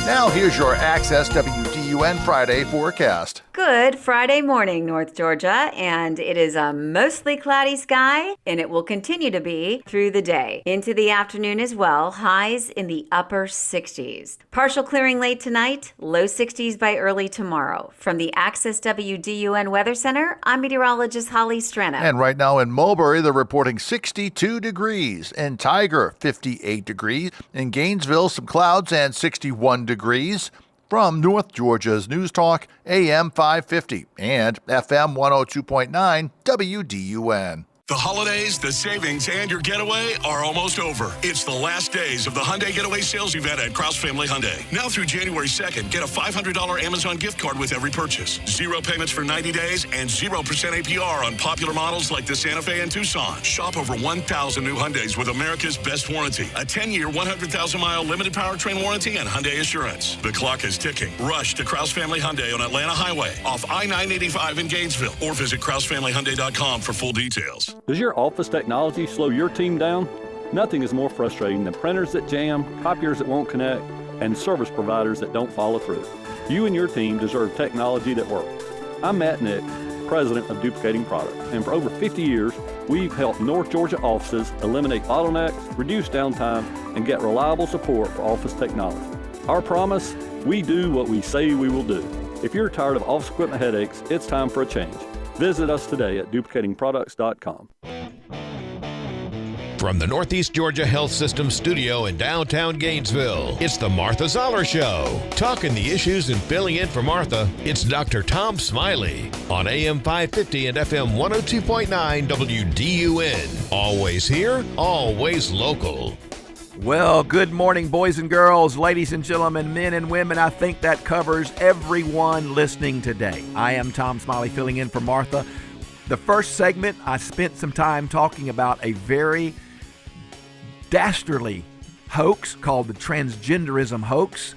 Now here's your Access WDUN Friday forecast. Good Friday morning, North Georgia, and it is a mostly cloudy sky, and it will continue to be through the day. Into the afternoon as well, highs in the upper 60s. Partial clearing late tonight, low 60s by early tomorrow. From the Access WDUN Weather Center, I'm meteorologist Holly Strano. And right now in Mulberry, they're reporting 62 degrees. In Tiger, 58 degrees. In Gainesville, some clouds and 61 degrees. From North Georgia's News Talk, AM 550 and FM 102.9 WDUN. The holidays, the savings, and your getaway are almost over. It's the last days of the Hyundai Getaway Sales Event at Kraus Family Hyundai. Now through January 2nd, get a $500 Amazon gift card with every purchase. 0 payments for 90 days and 0% APR on popular models like the Santa Fe and Tucson. Shop over 1,000 new Hyundais with America's best warranty. A 10-year, 100,000-mile limited powertrain warranty and Hyundai Assurance. The clock is ticking. Rush to Kraus Family Hyundai on Atlanta Highway, off I-985 in Gainesville, or visit KrausFamilyHyundai.com for full details. Does your office technology slow your team down? Nothing is more frustrating than printers that jam, copiers that won't connect, and service providers that don't follow through. You and your team deserve technology that works. I'm Matt Nick, president of Duplicating Products, and for over 50 years, we've helped North Georgia offices eliminate bottlenecks, reduce downtime, and get reliable support for office technology. Our promise? We do what we say we will do. If you're tired of office equipment headaches, it's time for a change. Visit us today at duplicatingproducts.com. From the Northeast Georgia Health System studio in downtown Gainesville, it's the Martha Zoller Show. Talking the issues and filling in for Martha, it's Dr. Tom Smiley on AM 550 and FM 102.9 WDUN. Always here, always local. Well, good morning, boys and girls, ladies and gentlemen, men and women. I think that covers everyone listening today. I am Tom Smiley filling in for Martha. The first segment, I spent some time talking about a very dastardly hoax called the transgenderism hoax,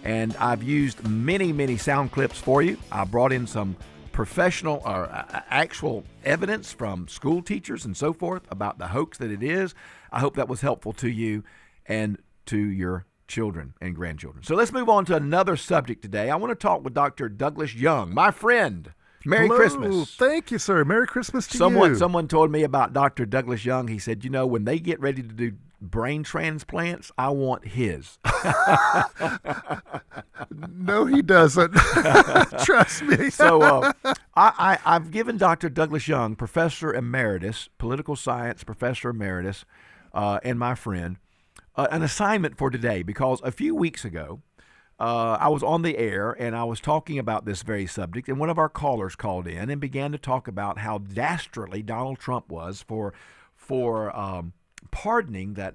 and I've used many sound clips for you. I brought in some professional or actual evidence from school teachers and so forth about the hoax that it is. I hope that was helpful to you and to your children and grandchildren. So let's move on to another subject today. I want to talk with Dr. Douglas Young, my friend. Merry Hello. Christmas. Thank you, sir. Merry Christmas to you. Someone told me about Dr. Douglas Young. He said, when they get ready to do brain transplants, I want his. No, he doesn't. Trust me. So I've given Dr. Douglas Young, Professor Emeritus, Political Science Professor Emeritus, and my friend, an assignment for today, because a few weeks ago, I was on the air and I was talking about this very subject, and one of our callers called in and began to talk about how dastardly Donald Trump was for pardoning the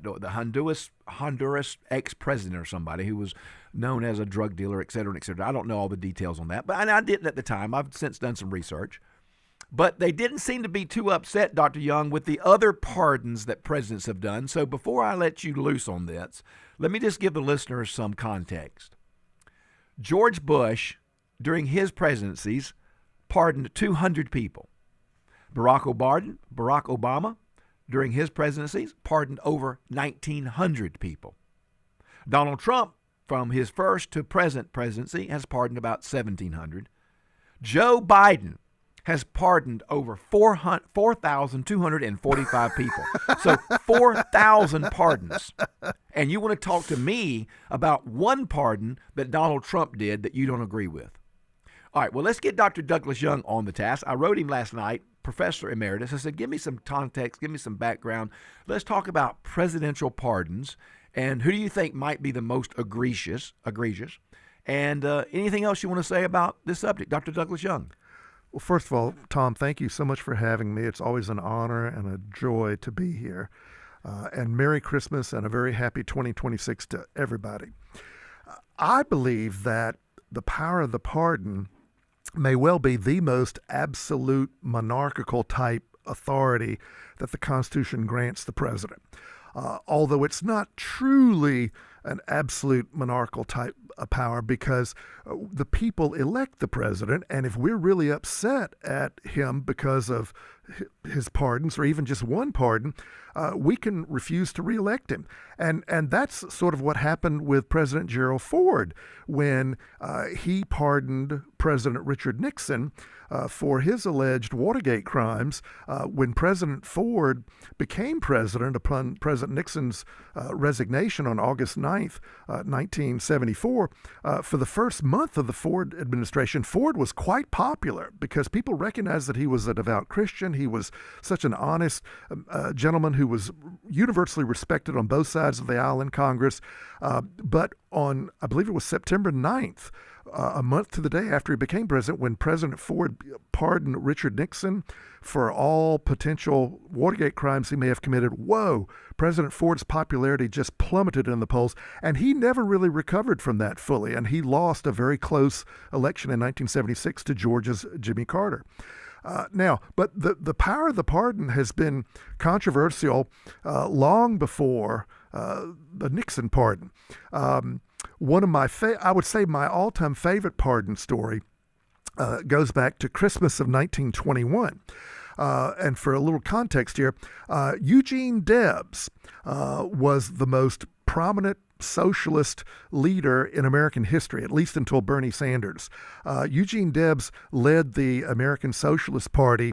Honduras ex-president or somebody who was known as a drug dealer, et cetera, et cetera. I don't know all the details on that, but I didn't at the time. I've since done some research. But they didn't seem to be too upset, Dr. Young, with the other pardons that presidents have done. So before I let you loose on this, let me just give the listeners some context. George Bush, during his presidencies, pardoned 200 people. Barack Obama, during his presidencies, pardoned over 1,900 people. Donald Trump, from his first to present presidency, has pardoned about 1,700. Joe Biden has pardoned over 4,245 people. So 4,000 pardons. And you want to talk to me about one pardon that Donald Trump did that you don't agree with. All right, well, let's get Dr. Douglas Young on the task. I wrote him last night, Professor Emeritus. I said, give me some context, give me some background. Let's talk about presidential pardons and who do you think might be the most egregious, and anything else you want to say about this subject, Dr. Douglas Young. Well, first of all, Tom, thank you so much for having me. It's always an honor and a joy to be here. And Merry Christmas and a very happy 2026 to everybody. I believe that the power of the pardon may well be the most absolute monarchical type authority that the Constitution grants the president. Although it's not truly an absolute monarchical type of power, because the people elect the president, and if we're really upset at him because of his pardons or even just one pardon, we can refuse to reelect him. And that's sort of what happened with President Gerald Ford when he pardoned President Richard Nixon for his alleged Watergate crimes. When President Ford became president upon President Nixon's resignation on August 9th, 1974, for the first month of the Ford administration, Ford was quite popular because people recognized that he was a devout Christian. He was such an honest gentleman who was universally respected on both sides of the aisle in Congress. But on, I believe it was September 9th, a month to the day after he became president, when President Ford pardoned Richard Nixon for all potential Watergate crimes he may have committed, President Ford's popularity just plummeted in the polls, and he never really recovered from that fully, and he lost a very close election in 1976 to Georgia's Jimmy Carter. But the power of the pardon has been controversial long before the Nixon pardon. One of my, I would say my all-time favorite pardon story goes back to Christmas of 1921. And for a little context here, Eugene Debs was the most prominent socialist leader in American history, at least until Bernie Sanders. Eugene Debs led the American Socialist Party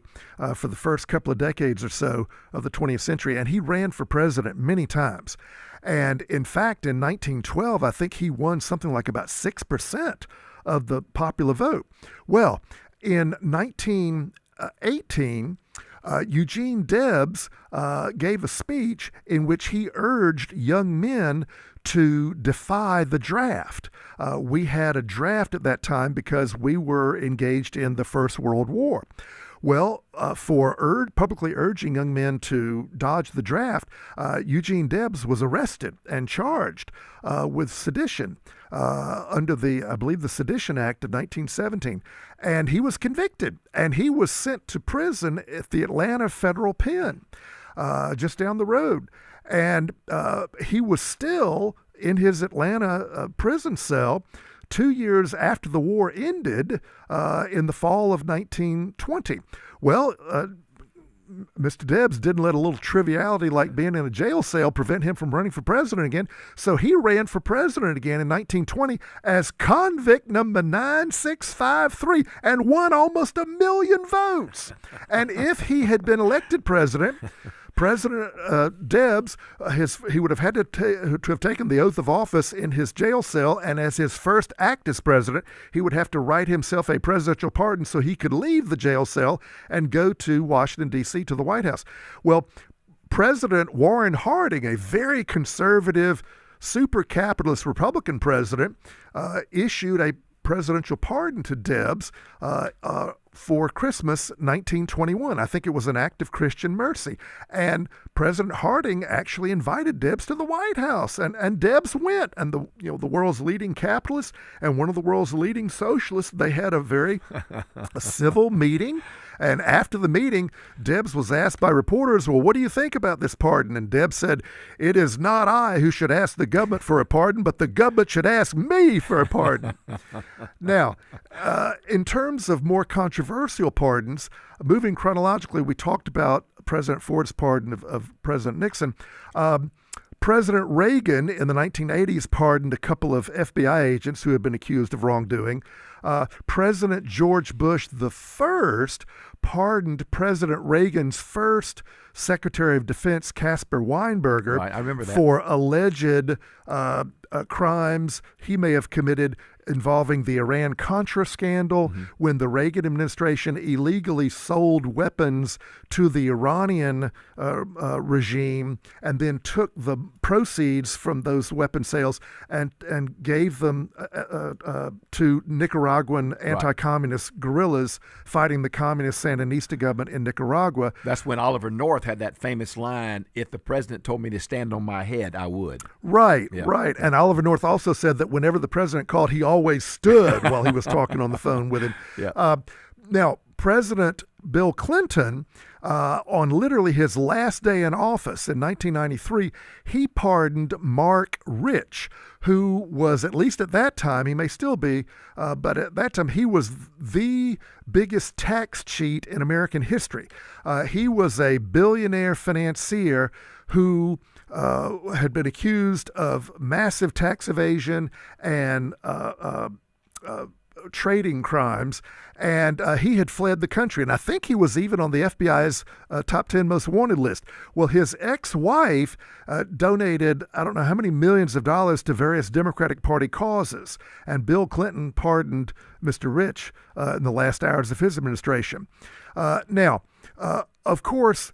for the first couple of decades or so of the 20th century, and he ran for president many times. And in fact, in 1912, I think he won something like about 6% of the popular vote. Well, in 1918, Eugene Debs gave a speech in which he urged young men to defy the draft. We had a draft at that time because we were engaged in the First World War. Well, for publicly urging young men to dodge the draft, Eugene Debs was arrested and charged with sedition under I believe the Sedition Act of 1917. And he was convicted, and he was sent to prison at the Atlanta Federal Pen, just down the road. And he was still in his Atlanta prison cell 2 years after the war ended in the fall of 1920. Well, Mr. Debs didn't let a little triviality like being in a jail cell prevent him from running for president again. So he ran for president again in 1920 as convict number 9653 and won almost 1 million votes. And if he had been elected president, President Debs, he would have had to have taken the oath of office in his jail cell, and as his first act as president, he would have to write himself a presidential pardon so he could leave the jail cell and go to Washington, D.C., to the White House. Well, President Warren Harding, a very conservative, super capitalist Republican president, issued a presidential pardon to Debs for Christmas 1921. I think it was an act of Christian mercy. And President Harding actually invited Debs to the White House, and Debs went. And the world's leading capitalist and one of the world's leading socialists, they had a very civil meeting. And after the meeting, Debs was asked by reporters, well, what do you think about this pardon? And Debs said, it is not I who should ask the government for a pardon, but the government should ask me for a pardon. Now, in terms of more controversial pardons, moving chronologically, we talked about President Ford's pardon of President Nixon. President Reagan in the 1980s pardoned a couple of FBI agents who had been accused of wrongdoing. President George Bush I pardoned President Reagan's first Secretary of Defense, Caspar Weinberger, right, I remember that, for alleged crimes he may have committed involving the Iran-Contra scandal, when the Reagan administration illegally sold weapons to the Iranian regime and then took the proceeds from those weapon sales and gave them to Nicaraguan anti-communist guerrillas fighting the communist Sandinista government in Nicaragua. That's when Oliver North had that famous line, if the president told me to stand on my head, I would. Right, right. And Oliver North also said that whenever the president called, he always stood while he was talking on the phone with him. Now, President Bill Clinton, on literally his last day in office in 1993, he pardoned Mark Rich, who was, at least at that time, he may still be, but at that time he was the biggest tax cheat in American history. He was a billionaire financier who had been accused of massive tax evasion and trading crimes, and he had fled the country. And I think he was even on the FBI's top 10 most wanted list. Well, his ex-wife donated, I don't know how many millions of dollars to various Democratic Party causes, and Bill Clinton pardoned Mr. Rich in the last hours of his administration. Now, of course,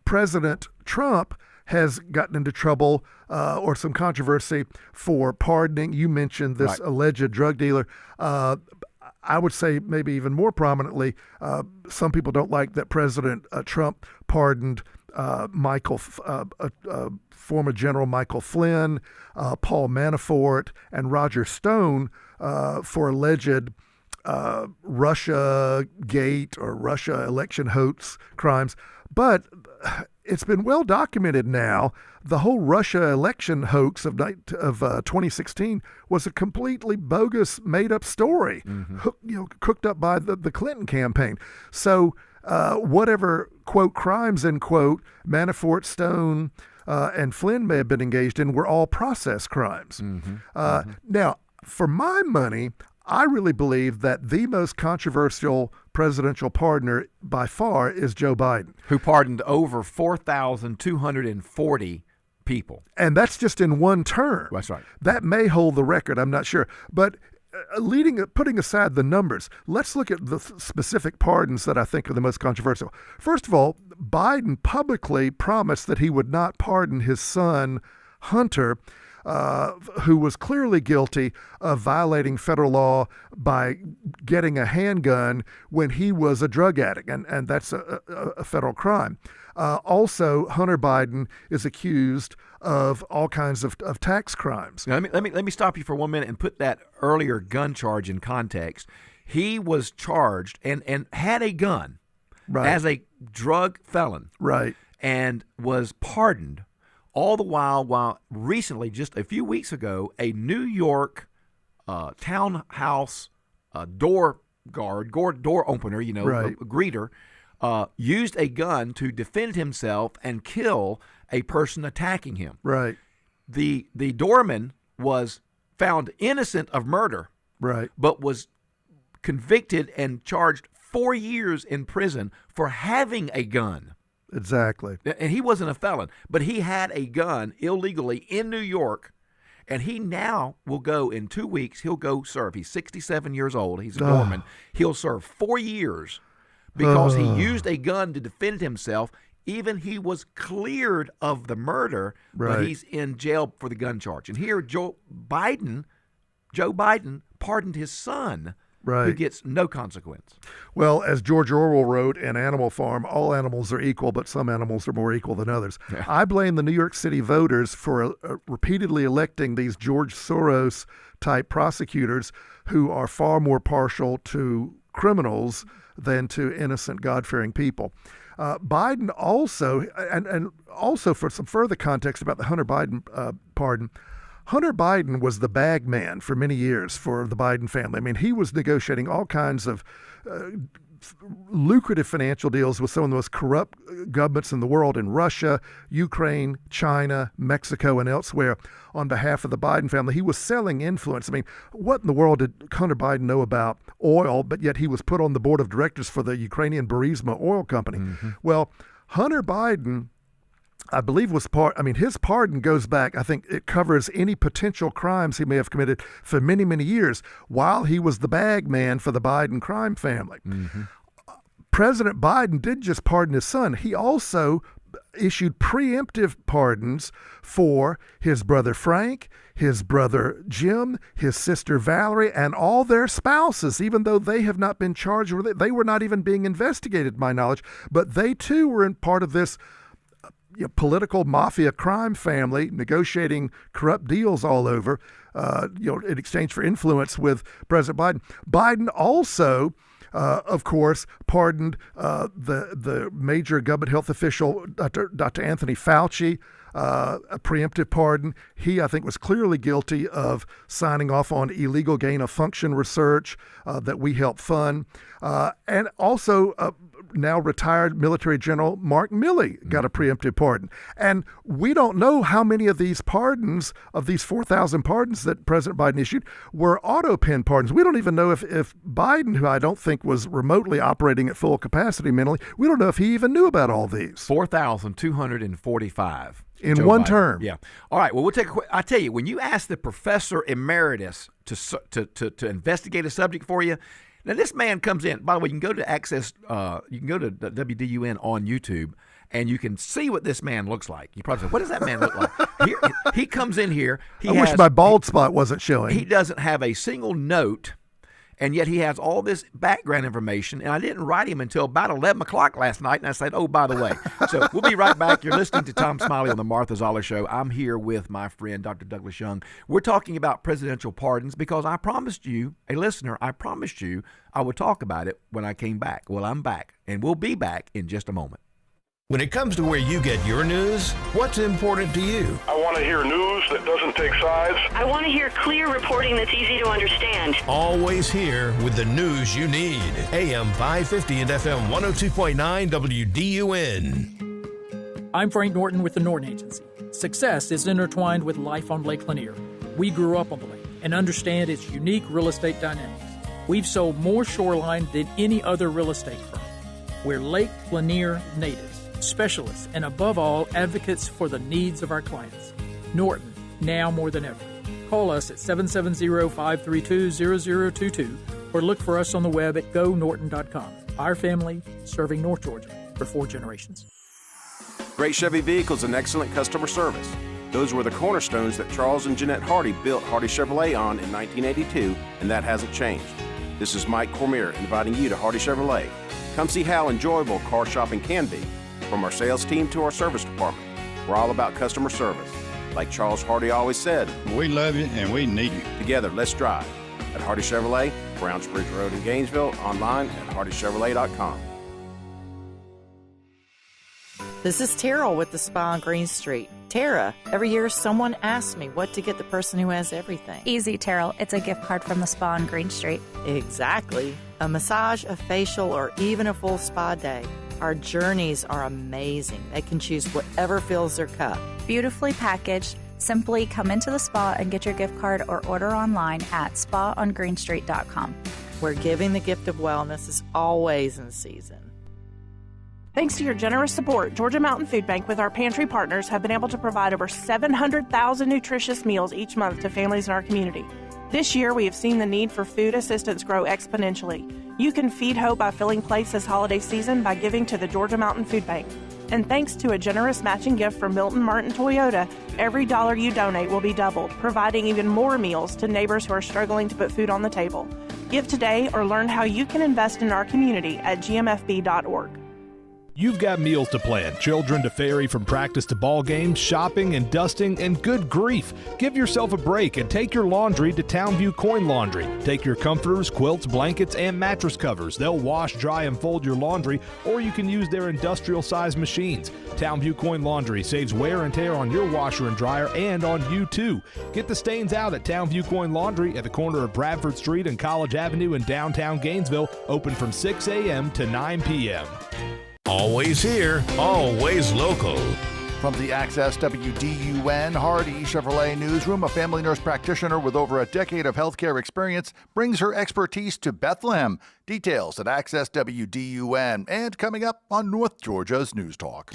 President Trump has gotten into trouble or some controversy for pardoning. You mentioned this alleged drug dealer. I would say maybe even more prominently, some people don't like that President Trump pardoned former General Michael Flynn, Paul Manafort, and Roger Stone for alleged Russia Gate or Russia election hoax crimes. But it's been well documented now. The whole Russia election hoax of 2016 was a completely bogus, made-up story, cooked up by the Clinton campaign. So whatever quote, crimes, end quote, Manafort, Stone, and Flynn may have been engaged in were all process crimes. Now, for my money, I really believe that the most controversial presidential pardoner by far is Joe Biden, who pardoned over 4,240 people. And that's just in one term. That's right. That may hold the record, I'm not sure. But putting aside the numbers, let's look at the specific pardons that I think are the most controversial. First of all, Biden publicly promised that he would not pardon his son, Hunter, who was clearly guilty of violating federal law by getting a handgun when he was a drug addict, and that's a federal crime. Also, Hunter Biden is accused of all kinds of tax crimes. Now, let me stop you for 1 minute and put that earlier gun charge in context. He was charged and had a gun as a drug felon, and was pardoned. All the while recently, just a few weeks ago, a New York townhouse door opener, a greeter, used a gun to defend himself and kill a person attacking him. Right. The doorman was found innocent of murder, but was convicted and charged 4 years in prison for having a gun. Exactly. And he wasn't a felon, but he had a gun illegally in New York, and he now will go in 2 weeks. He'll go serve. He's 67 years old. He's a doorman. He'll serve 4 years because he used a gun to defend himself. Even he was cleared of the murder, but he's in jail for the gun charge. And here, Joe Biden pardoned his son, who gets no consequence. Well, as George Orwell wrote in Animal Farm, all animals are equal, but some animals are more equal than others. Yeah. I blame the New York City voters for repeatedly electing these George Soros-type prosecutors who are far more partial to criminals than to innocent, God-fearing people. Biden also, and also for some further context about the Hunter Biden pardon, Hunter Biden was the bag man for many years for the Biden family. I mean, he was negotiating all kinds of lucrative financial deals with some of the most corrupt governments in the world in Russia, Ukraine, China, Mexico, and elsewhere on behalf of the Biden family. He was selling influence. I mean, what in the world did Hunter Biden know about oil, but yet he was put on the board of directors for the Ukrainian Burisma oil company? Well, Hunter Biden, I believe, his pardon goes back, I think it covers any potential crimes he may have committed for many, many years while he was the bag man for the Biden crime family. President Biden did just pardon his son. He also issued preemptive pardons for his brother Frank, his brother Jim, his sister Valerie, and all their spouses, even though they have not been charged with it. They were not even being investigated, to my knowledge, but they too were in part of this political mafia crime family negotiating corrupt deals all over, in exchange for influence with President Biden. Biden also, of course, pardoned the major government health official, Dr. Anthony Fauci, a preemptive pardon. He, I think, was clearly guilty of signing off on illegal gain-of-function research that we helped fund. And also, now retired military general Mark Milley got a preemptive pardon. And we don't know how many of these pardons, of these 4,000 pardons that President Biden issued, were auto pen pardons. We don't even know if Biden, who I don't think was remotely operating at full capacity mentally, we don't know if he even knew about all these. 4,245. In one term. Yeah. All right. Well, we'll take a quick. I tell you, when you ask the professor emeritus to investigate a subject for you, now this man comes in. By the way, you can go to Access. You can go to WDUN on YouTube, and you can see what this man looks like. You probably say, "What does that man look like?" He comes in here. I wish my bald spot wasn't showing. He doesn't have a single note. And yet he has all this background information, and I didn't write him until about 11 o'clock last night, and I said, oh, by the way. So we'll be right back. You're listening to Tom Smiley on the Martha Zoller Show. I'm here with my friend, Dr. Douglas Young. We're talking about presidential pardons because I promised you, a listener, I promised you I would talk about it when I came back. Well, I'm back, and we'll be back in just a moment. When it comes to where you get your news, what's important to you? I want to hear news that doesn't take sides. I want to hear clear reporting that's easy to understand. Always here with the news you need. AM 550 and FM 102.9 WDUN. I'm Frank Norton with the Norton Agency. Success is intertwined with life on Lake Lanier. We grew up on the lake and understand its unique real estate dynamics. We've sold more shoreline than any other real estate firm. We're Lake Lanier natives, specialists, and above all, advocates for the needs of our clients. Norton, now more than ever. Call us at 770-532-0022 or look for us on the web at gonorton.com. Our family, serving North Georgia for 4 generations. Great Chevy vehicles and excellent customer service. Those were the cornerstones that Charles and Jeanette Hardy built Hardy Chevrolet on in 1982, and that hasn't changed. This is Mike Cormier inviting you to Hardy Chevrolet. Come see how enjoyable car shopping can be. From our sales team to our service department, we're all about customer service. Like Charles Hardy always said, we love you and we need you. Together, let's drive. At Hardy Chevrolet, Browns Bridge Road in Gainesville, online at hardychevrolet.com. This is Terrell with the Spa on Green Street. Tara, every year someone asks me what to get the person who has everything. Easy, Terrell. It's a gift card from the Spa on Green Street. Exactly. A massage, a facial, or even a full spa day. Our journeys are amazing. They can choose whatever fills their cup. Beautifully packaged. Simply come into the spa and get your gift card or order online at spaongreenstreet.com. Where giving the gift of wellness is always in season. Thanks to your generous support, Georgia Mountain Food Bank with our pantry partners have been able to provide over 700,000 nutritious meals each month to families in our community. This year, we have seen the need for food assistance grow exponentially. You can feed hope by filling plates this holiday season by giving to the Georgia Mountain Food Bank. And thanks to a generous matching gift from Milton Martin Toyota, every dollar you donate will be doubled, providing even more meals to neighbors who are struggling to put food on the table. Give today or learn how you can invest in our community at gmfb.org. You've got meals to plan, children to ferry from practice to ball games, shopping and dusting, and good grief. Give yourself a break and take your laundry to Townview Coin Laundry. Take your comforters, quilts, blankets, and mattress covers. They'll wash, dry, and fold your laundry, or you can use their industrial-sized machines. Townview Coin Laundry saves wear and tear on your washer and dryer and on you, too. Get the stains out at Townview Coin Laundry at the corner of Bradford Street and College Avenue in downtown Gainesville, open from 6 a.m. to 9 p.m. Always here, always local. From the Access WDUN Hardy Chevrolet newsroom, a family nurse practitioner with over a decade of healthcare experience brings her expertise to Bethlehem. Details at Access WDUN. And coming up on North Georgia's News Talk.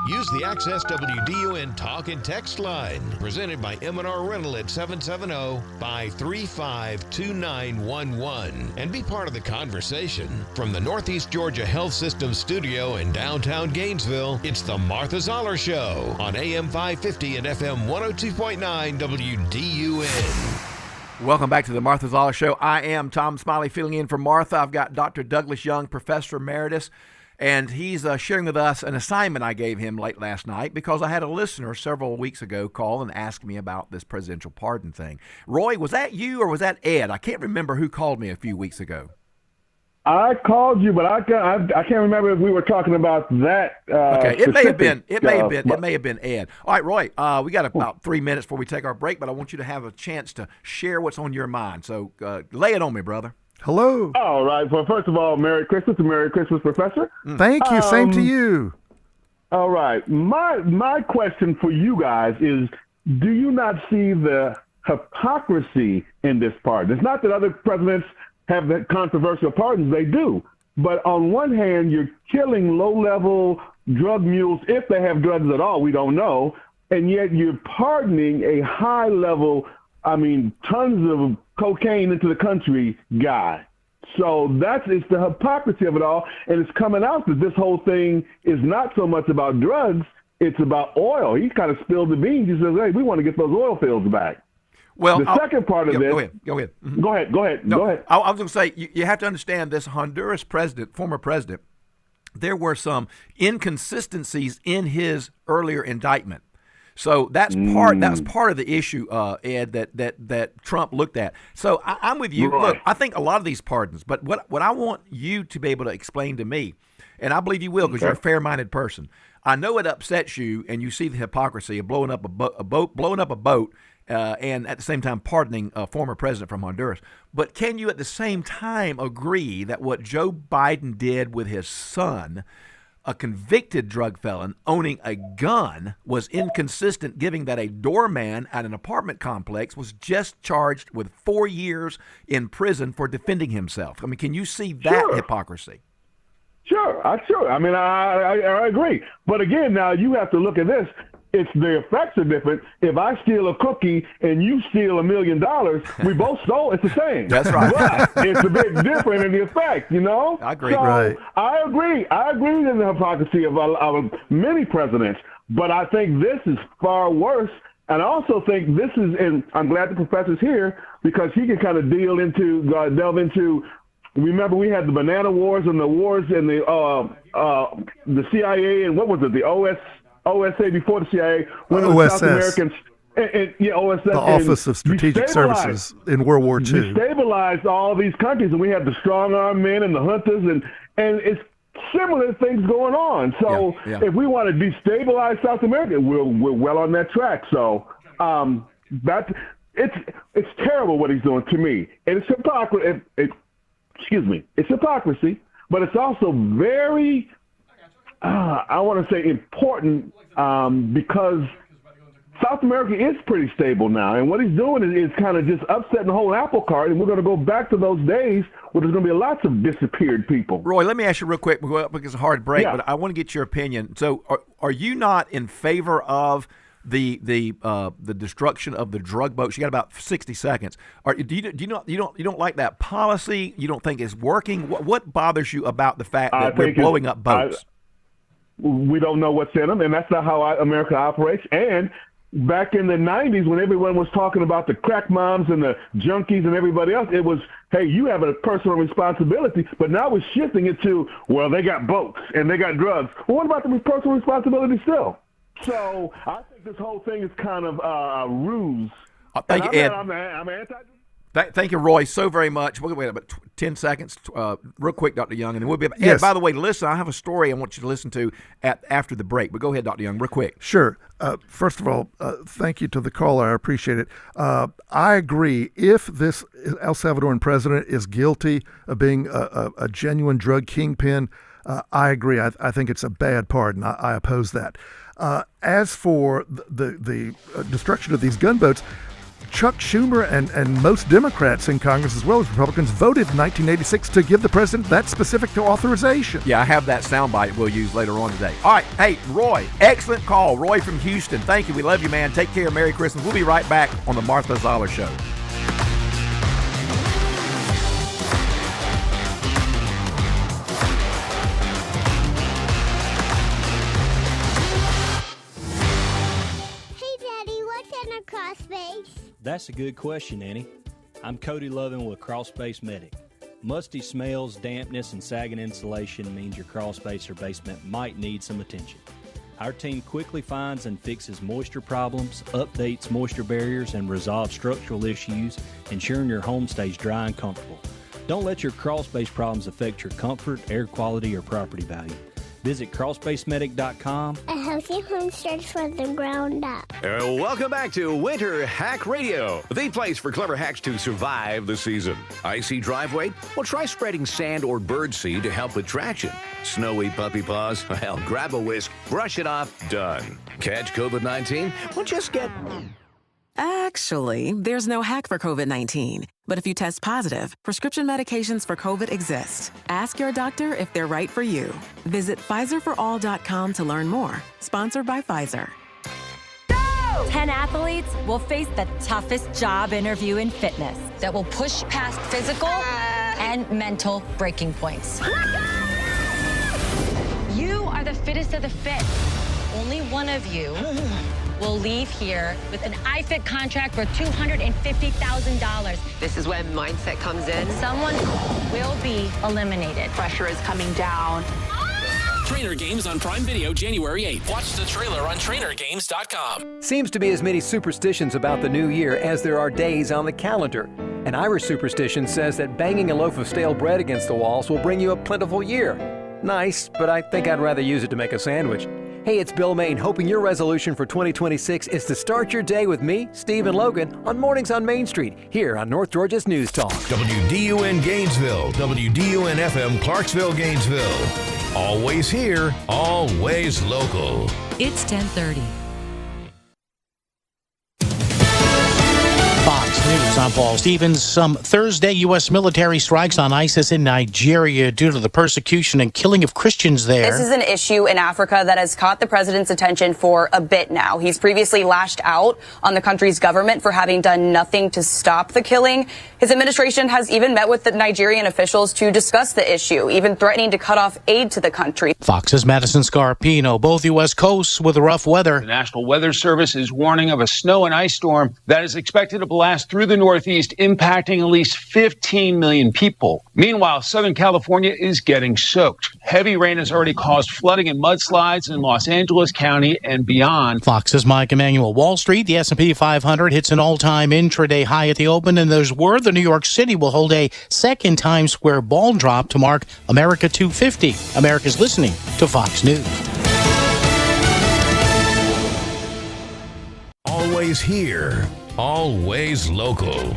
Use the Access WDUN talk and text line, presented by M&R Rental at 770-535-2911, and be part of the conversation. From the Northeast Georgia Health System studio in downtown Gainesville, it's the Martha Zoller Show on AM 550 and FM 102.9 WDUN. Welcome back to the Martha Zoller Show. I am Tom Smiley filling in for Martha. I've got Dr. Douglas Young, Professor Emeritus, and he's sharing with us an assignment I gave him late last night because I had a listener several weeks ago call and ask me about this presidential pardon thing. Roy, was that you or was that Ed? I can't remember who called me a few weeks ago. I called you, but I can't remember if we were talking about that. Okay, it may have been Ed. All right, Roy, we got about 3 minutes before we take our break, but I want you to have a chance to share what's on your mind. So lay it on me, brother. Hello. All right. Well, first of all, Merry Christmas and Merry Christmas, Professor. Thank you. Same to you. All right. My question for you guys is, do you not see the hypocrisy in this pardon? It's not that other presidents have that controversial pardons. They do. But on one hand, you're killing low-level drug mules, if they have drugs at all, we don't know, and yet you're pardoning a high-level, tons of cocaine into the country guy. So it's the hypocrisy of it all, and it's coming out that this whole thing is not so much about drugs, it's about oil. He kind of spilled the beans. He says, hey, we want to get those oil fields back. Well, the second part of this... Go ahead. Mm-hmm. Go ahead. No, Go ahead. I was going to say, you have to understand this Honduras former president, there were some inconsistencies in his earlier indictment. So that's part of the issue, Ed, that Trump looked at. So I'm with you. Right. Look, I think a lot of these pardons, but what I want you to be able to explain to me, and I believe you will because you're a fair-minded person. I know it upsets you, and you see the hypocrisy of blowing up a boat, and at the same time pardoning a former president from Honduras. But can you at the same time agree that what Joe Biden did with his son, a convicted drug felon owning a gun, was inconsistent, given that a doorman at an apartment complex was just charged with 4 years in prison for defending himself? I mean, can you see that hypocrisy? Sure. I mean, I agree. But again, now you have to look at this. It's the effects are different. If I steal a cookie and you steal $1 million, we both stole. It's the same. That's right. But it's a bit different in the effect, you know? I agree. So Right. I agree. I agree with the hypocrisy of many presidents. But I think this is far worse. And I also think this is, and I'm glad the professor's here because he can kind of delve into. Remember, we had the banana wars and the wars in the CIA and what was it, the OSA before the CIA, when it was OSS. South Americans, OSS, the Office of Strategic Services in World War II. Destabilized all these countries, and we had the strong-arm men and the hunters, and it's similar things going on. So if we want to destabilize South America, we're well on that track. So it's terrible what he's doing to me, and it's hypocrisy. It's hypocrisy, but it's also very, I want to say, important because South America is pretty stable now. And what he's doing is kind of just upsetting the whole apple cart, and we're going to go back to those days where there's going to be lots of disappeared people. Roy, let me ask you real quick because it's a hard break, Yeah. but I want to get your opinion. So are you not in favor of the destruction of the drug boats? You got about 60 seconds. You don't like that policy? You don't think it's working? What bothers you about the fact that we're blowing up boats? We don't know what's in them, and that's not how America operates. And back in the 90s, when everyone was talking about the crack moms and the junkies and everybody else, it was, hey, you have a personal responsibility. But now we're shifting it to, well, they got boats and they got drugs. Well, what about the personal responsibility still? So I think this whole thing is kind of a ruse. Thank you, Ed. I'm anti. Thank you, Roy, so very much. We'll wait about 10 seconds, real quick, Dr. Young, and then we'll be. Yes. Ed, by the way, listen, I have a story I want you to listen to after the break. But go ahead, Dr. Young, real quick. Sure. First of all, thank you to the caller. I appreciate it. I agree. If this El Salvadoran president is guilty of being a genuine drug kingpin, I agree. I think it's a bad pardon. I oppose that. As for the destruction of these gunboats, Chuck Schumer and most Democrats in Congress, as well as Republicans, voted in 1986 to give the president that specific authorization. Yeah, I have that soundbite we'll use later on today. All right. Hey, Roy, excellent call. Roy from Houston. Thank you. We love you, man. Take care. Merry Christmas. We'll be right back on the Martha Zoller Show. That's a good question, Annie. I'm Cody Lovin with Crawl Space Medic. Musty smells, dampness, and sagging insulation means your crawl space or basement might need some attention. Our team quickly finds and fixes moisture problems, updates moisture barriers, and resolves structural issues, ensuring your home stays dry and comfortable. Don't let your crawl space problems affect your comfort, air quality, or property value. Visit crawlspacemedic.com. A healthy home starts from the ground up. Welcome back to Winter Hack Radio, the place for clever hacks to survive the season. Icy driveway? Well, try spreading sand or birdseed to help with traction. Snowy puppy paws? Well, grab a whisk, brush it off, done. Catch COVID-19? Well, just get... Actually, there's no hack for COVID-19. But if you test positive, prescription medications for COVID exist. Ask your doctor if they're right for you. Visit PfizerForAll.com to learn more. Sponsored by Pfizer. 10 athletes will face the toughest job interview in fitness that will push past physical and mental breaking points. You are the fittest of the fit. Only one of you will leave here with an iFit contract for $250,000. This is when mindset comes in. Someone will be eliminated. Pressure is coming down. Trainer Games on Prime Video January 8th. Watch the trailer on trainergames.com. Seems to be as many superstitions about the new year as there are days on the calendar. An Irish superstition says that banging a loaf of stale bread against the walls will bring you a plentiful year. Nice, but I think I'd rather use it to make a sandwich. Hey, it's Bill Main, hoping your resolution for 2026 is to start your day with me, Steve, and Logan on Mornings on Main Street, here on North Georgia's News Talk. WDUN Gainesville, WDUN FM Clarksville, Gainesville. Always here, always local. It's 10:30. Fox News, I'm Paul Stevens. Thursday, U.S. military strikes on ISIS in Nigeria due to the persecution and killing of Christians there. This is an issue in Africa that has caught the president's attention for a bit now. He's previously lashed out on the country's government for having done nothing to stop the killing. His administration has even met with the Nigerian officials to discuss the issue, even threatening to cut off aid to the country. Fox's Madison Scarpino, both U.S. coasts with rough weather. The National Weather Service is warning of a snow and ice storm that is expected to blast through the Northeast, impacting at least 15 million people. Meanwhile, Southern California is getting soaked. Heavy rain has already caused flooding and mudslides in Los Angeles County and beyond. Fox's Mike Emanuel. Wall Street, the S&P 500 hits an all-time intraday high at the open, and there's word that New York City will hold a second Times Square ball drop to mark America 250. America's listening to Fox News. Always here, always local.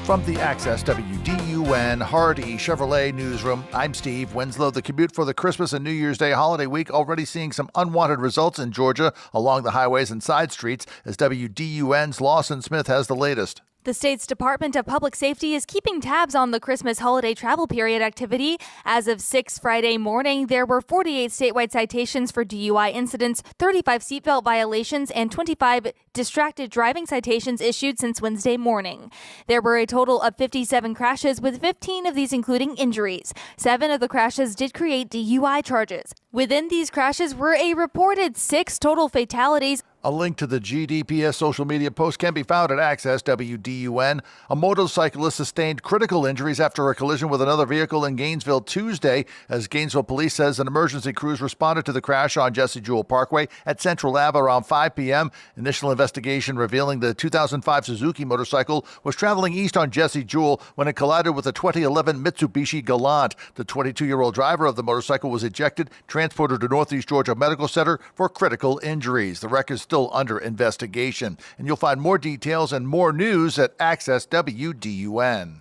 From the Access WDUN Hardy Chevrolet Newsroom, I'm Steve Winslow. The commute for the Christmas and New Year's Day holiday week already seeing some unwanted results in Georgia along the highways and side streets, as WDUN's Lawson Smith has the latest. The state's Department of Public Safety is keeping tabs on the Christmas holiday travel period activity. As of 6 Friday morning, there were 48 statewide citations for DUI incidents, 35 seatbelt violations, and 25 distracted driving citations issued since Wednesday morning. There were a total of 57 crashes, with 15 of these including injuries. 7 of the crashes did create DUI charges. Within these crashes were a reported 6 total fatalities. A link to the GDPS social media post can be found at Access WDUN. A motorcyclist sustained critical injuries after a collision with another vehicle in Gainesville Tuesday, as Gainesville police says an emergency crews responded to the crash on Jesse Jewell Parkway at Central Ave around 5 p.m. Initial investigation revealing the 2005 Suzuki motorcycle was traveling east on Jesse Jewell when it collided with a 2011 Mitsubishi Galant. The 22-year-old driver of the motorcycle was ejected, transported to Northeast Georgia Medical Center for critical injuries. The wreck is still under investigation. And you'll find more details and more news at Access WDUN.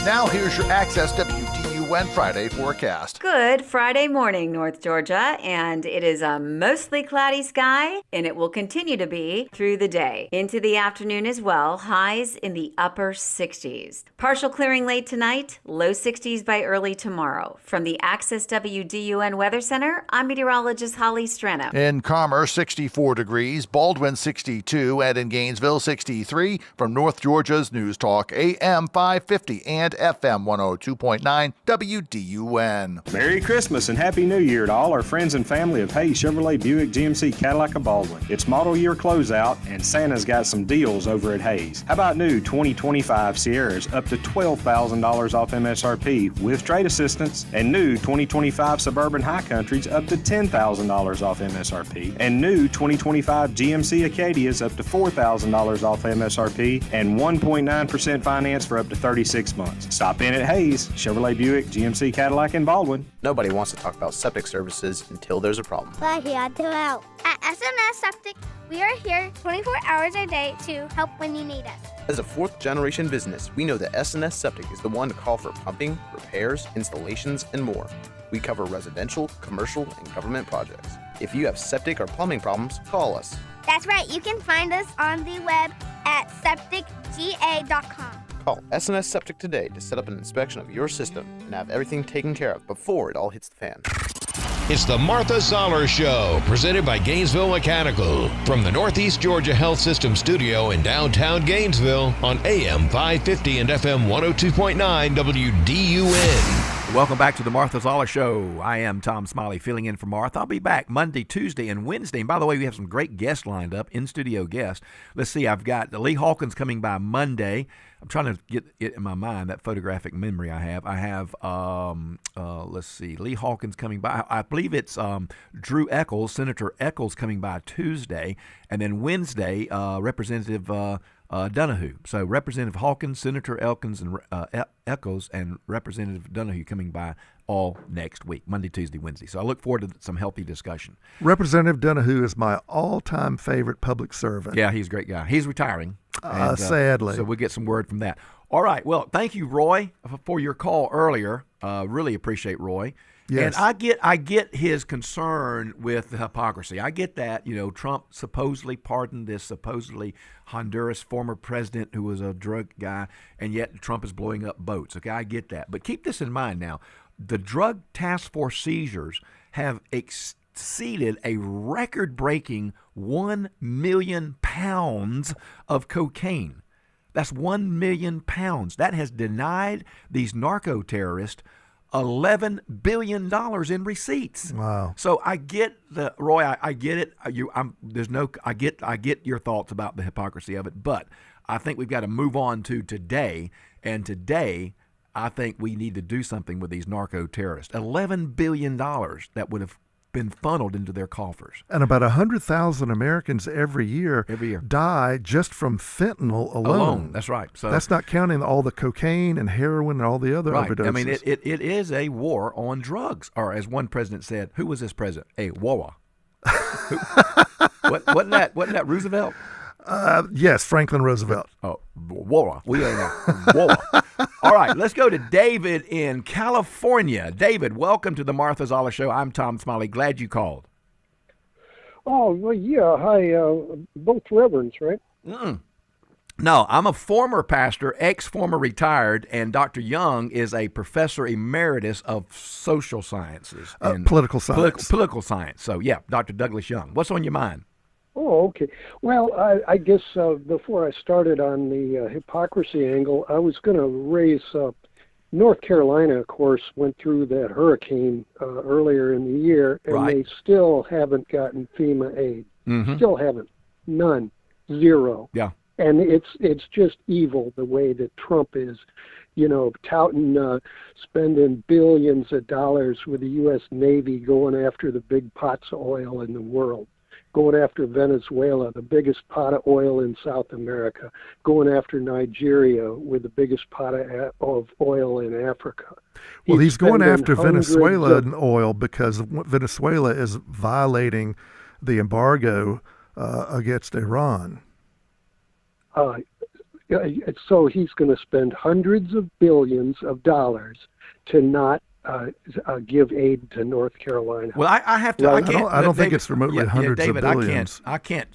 Now here's your Access WDUN Friday forecast. Good Friday morning, North Georgia, and it is a mostly cloudy sky, and it will continue to be through the day. Into the afternoon as well, highs in the upper 60s. Partial clearing late tonight, low 60s by early tomorrow. From the Access WDUN Weather Center, I'm meteorologist Holly Strano. In Commerce, 64 degrees, Baldwin 62, and in Gainesville 63. From North Georgia's News Talk, AM 550 and FM 102.9 WDUN. Merry Christmas and Happy New Year to all our friends and family of Hayes Chevrolet Buick GMC Cadillac of Baldwin. It's model year closeout, and Santa's got some deals over at Hayes. How about new 2025 Sierras up to $12,000 off MSRP with trade assistance, and new 2025 Suburban High Countries up to $10,000 off MSRP, and new 2025 GMC Acadias up to $4,000 off MSRP, and 1.9% finance for up to 36 months. Stop in at Hayes Chevrolet Buick GMC Cadillac in Baldwin. Nobody wants to talk about septic services until there's a problem. We're here to help. At SNS Septic, we are here 24 hours a day to help when you need us. As a fourth-generation business, we know that SNS Septic is the one to call for pumping, repairs, installations, and more. We cover residential, commercial, and government projects. If you have septic or plumbing problems, call us. That's right. You can find us on the web at septicga.com. Call SNS Septic today to set up an inspection of your system and have everything taken care of before it all hits the fan. It's the Martha Zoller Show, presented by Gainesville Mechanical, from the Northeast Georgia Health System studio in downtown Gainesville on AM 550 and FM 102.9 WDUN. Welcome back to the Martha Zoller Show. I am Tom Smiley, filling in for Martha. I'll be back Monday, Tuesday, and Wednesday. And by the way, we have some great guests lined up, in-studio guests. Let's see, I've got Lee Hawkins coming by Monday. I'm trying to get it in my mind, that photographic memory I have. Let's see, Lee Hawkins coming by. I believe it's Drew Eccles, Senator Eccles coming by Tuesday, and then Wednesday, Representative Donahue. So Representative Hawkins, Senator Elkins, and Eccles, and Representative Donahue coming by all next week, Monday, Tuesday, Wednesday. So I look forward to some healthy discussion. Representative Donahue is my all-time favorite public servant. Yeah, he's a great guy. He's retiring. Sadly. So we'll get some word from that. All right. Well, thank you, Roy, for your call earlier. Really appreciate Roy. Yes. And I get his concern with the hypocrisy. I get that. Trump supposedly pardoned this supposedly Honduras former president who was a drug guy, and yet Trump is blowing up boats. Okay, I get that. But keep this in mind now. The drug task force seizures have exceeded a record-breaking 1 million pounds of cocaine. That's 1 million pounds. That has denied these narco-terrorists $11 billion in receipts. Wow. So I get Roy. I get it. I get your thoughts about the hypocrisy of it, but I think we've got to move on to today. And today, I think we need to do something with these narco terrorists. $11 billion that would have been funneled into their coffers. And about 100,000 Americans every year die just from fentanyl alone. That's right. So that's not counting all the cocaine and heroin and all the other overdoses. I mean, it is a war on drugs. Or as one president said, who was this president? A war. Wasn't that Roosevelt? Yes, Franklin Roosevelt. Oh, war. We ain't a war. All right, let's go to David in California. David, welcome to the Martha Zoller Show. I'm Tom Smiley. Glad you called. Oh, well, yeah. Hi, both reverends, right? No, I'm a former pastor, ex-former retired, and Dr. Young is a professor emeritus of social sciences. And political science. Political science. So, yeah, Dr. Douglas Young. What's on your mind? Oh, okay. Well, I guess before I started on the hypocrisy angle, I was going to raise North Carolina, of course, went through that hurricane earlier in the year, and they still haven't gotten FEMA aid. Mm-hmm. Still haven't. None. Zero. Yeah. And it's just evil the way that Trump is, touting spending billions of dollars with the U.S. Navy going after the big pots of oil in the world. Going after Venezuela, the biggest pot of oil in South America, going after Nigeria with the biggest pot of oil in Africa. Well, he's going after Venezuela and oil because Venezuela is violating the embargo against Iran. So he's going to spend hundreds of billions of dollars to not give aid to North Carolina. Well, I have to. Right. I don't think it's remotely hundreds David, of billions. I can't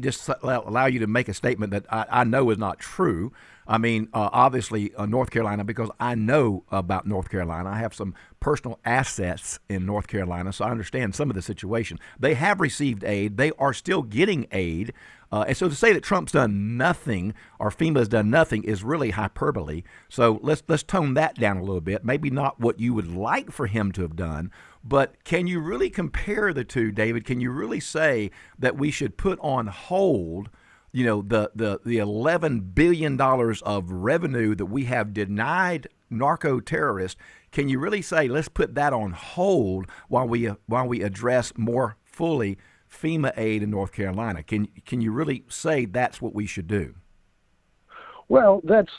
just allow you to make a statement that I know is not true. I mean, obviously, North Carolina, because I know about North Carolina. I have some personal assets in North Carolina, so I understand some of the situation. They have received aid. They are still getting aid. And so to say that Trump's done nothing or FEMA's done nothing is really hyperbole. So let's tone that down a little bit. Maybe not what you would like for him to have done, but can you really compare the two, David? Can you really say that we should put on hold the $11 billion of revenue that we have denied narco terrorists? Can you really say let's put that on hold while we address more fully FEMA aid in North Carolina? Can you really say that's what we should do? Well, that's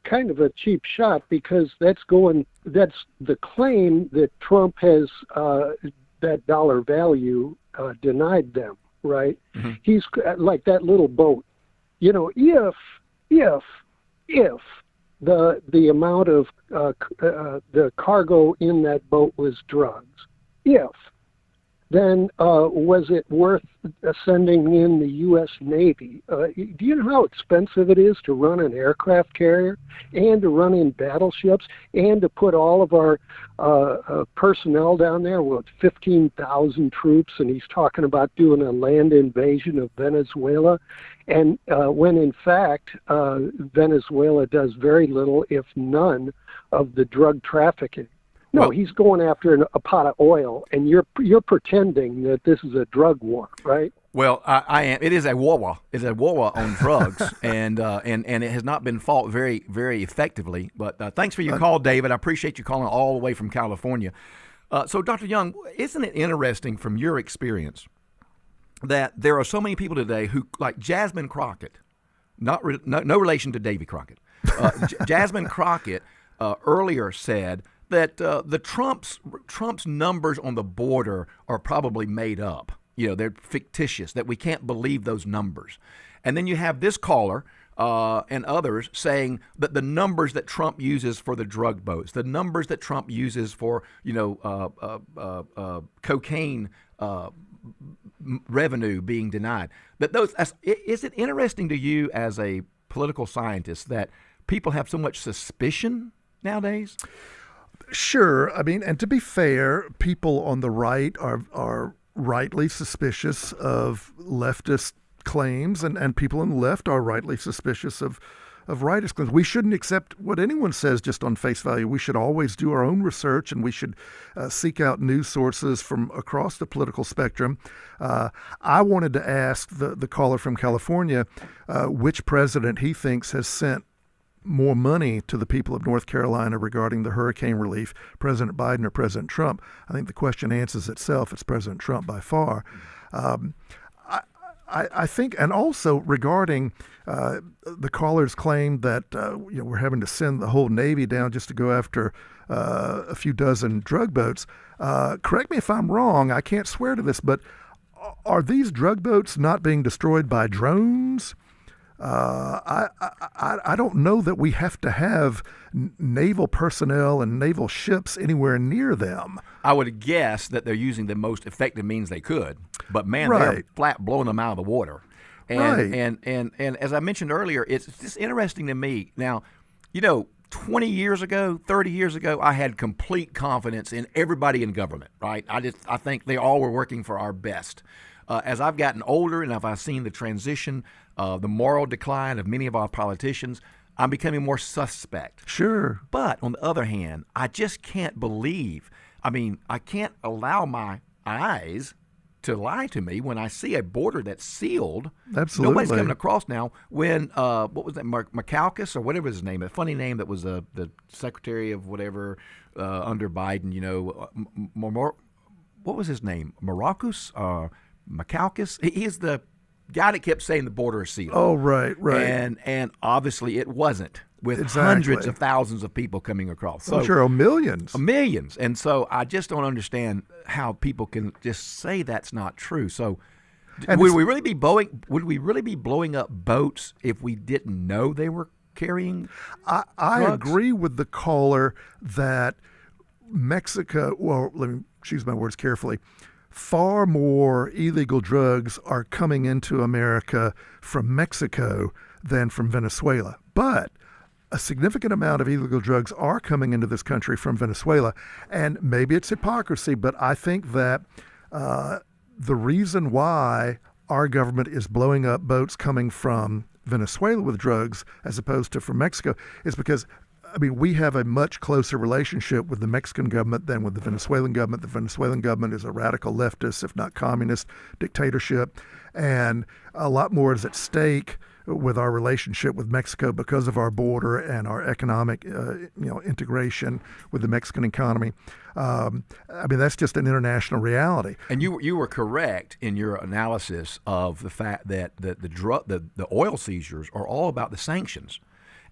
kind of a cheap shot because that's the claim that Trump has that dollar value denied them, right? Mm-hmm. He's like that little boat. If the amount of the cargo in that boat was drugs, then was it worth sending in the U.S. Navy? Do you know how expensive it is to run an aircraft carrier and to run in battleships and to put all of our personnel down there with 15,000 troops? And he's talking about doing a land invasion of Venezuela. And when in fact, Venezuela does very little, if none, of the drug trafficking. No, he's going after a pot of oil, and you're pretending that this is a drug war, right? Well, I am. It is a war. It's a war on drugs, and it has not been fought very, very effectively. But thanks for your call, David. I appreciate you calling all the way from California. So, Dr. Young, isn't it interesting from your experience that there are so many people today who, like Jasmine Crockett, no relation to Davy Crockett. Jasmine Crockett earlier said that the Trump's numbers on the border are probably made up. They're fictitious, that we can't believe those numbers. And then you have this caller and others saying that the numbers that Trump uses for the drug boats, the numbers that Trump uses for, cocaine revenue being denied, that those, is it interesting to you as a political scientist that people have so much suspicion nowadays? Sure. I mean, and to be fair, people on the right are rightly suspicious of leftist claims, and people on the left are rightly suspicious of rightist claims. We shouldn't accept what anyone says just on face value. We should always do our own research, and we should seek out news sources from across the political spectrum. I wanted to ask the caller from California which president he thinks has sent more money to the people of North Carolina regarding the hurricane relief, President Biden or President Trump. I think the question answers itself. It's President Trump by far. I think, and also regarding the caller's claim that we're having to send the whole Navy down just to go after a few dozen drug boats. Correct me if I'm wrong. I can't swear to this, but are these drug boats not being destroyed by drones? I don't know that we have to have naval personnel and naval ships anywhere near them. I would guess that they're using the most effective means they could, but man, they're flat blowing them out of the water. And as I mentioned earlier, it's just interesting to me. Now, 20 years ago, 30 years ago, I had complete confidence in everybody in government, right? I think they all were working for our best. As I've gotten older and I've seen the transition, the moral decline of many of our politicians, I'm becoming more suspect. Sure. But on the other hand, I just can't believe, I can't allow my eyes to lie to me when I see a border that's sealed. Absolutely. Nobody's coming across now. When, what was that, McCalkus or whatever his name, a funny name that was the secretary of whatever under Biden, what was his name? Maracus? McCalkus? He's the guy that kept saying the border is sealed. Oh, right. And obviously it wasn't, with hundreds of thousands of people coming across. So, sure, millions. Millions. And so I just don't understand how people can just say that's not true. So would we really be blowing up boats if we didn't know they were carrying I agree with the caller that Mexico, well, let me choose my words carefully, far more illegal drugs are coming into America from Mexico than from Venezuela. But a significant amount of illegal drugs are coming into this country from Venezuela. And maybe it's hypocrisy, but I think that the reason why our government is blowing up boats coming from Venezuela with drugs as opposed to from Mexico is because we have a much closer relationship with the Mexican government than with the Venezuelan government. The Venezuelan government is a radical leftist, if not communist, dictatorship, and a lot more is at stake with our relationship with Mexico because of our border and our economic, integration with the Mexican economy. That's just an international reality. And you were correct in your analysis of the fact that the oil seizures are all about the sanctions.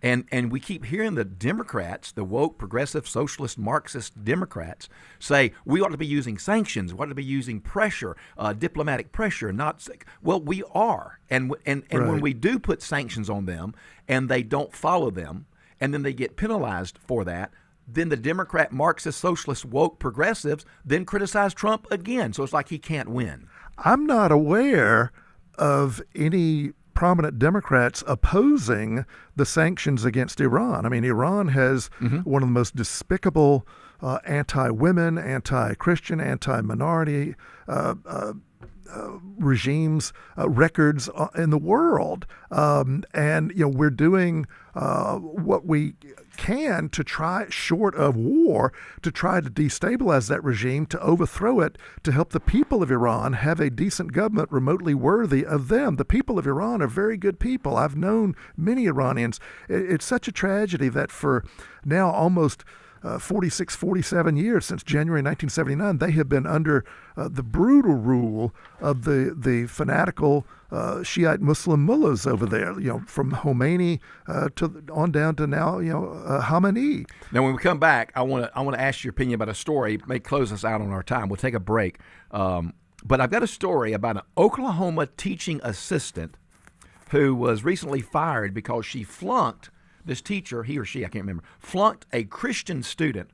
And we keep hearing the Democrats, the woke, progressive, socialist, Marxist Democrats say we ought to be using sanctions, we ought to be using pressure, diplomatic pressure, not – well, we are. And when we do put sanctions on them and they don't follow them and then they get penalized for that, then the Democrat, Marxist, socialist, woke, progressives then criticize Trump again. So it's like he can't win. I'm not aware of any – prominent Democrats opposing the sanctions against Iran. Iran has one of the most despicable anti-women, anti-Christian, anti-minority regimes' records in the world. And we're doing what we can to try, short of war, to try to destabilize that regime, to overthrow it, to help the people of Iran have a decent government remotely worthy of them. The people of Iran are very good people. I've known many Iranians. It's such a tragedy that for now almost 46, 47 years, since January 1979, they have been under the brutal rule of the fanatical Shiite Muslim mullahs over there, from Khomeini on down to now, Khamenei. Now, when we come back, I want to ask your opinion about a story. It may close us out on our time. We'll take a break. But I've got a story about an Oklahoma teaching assistant who was recently fired because she flunked this teacher, he or she, I can't remember, flunked a Christian student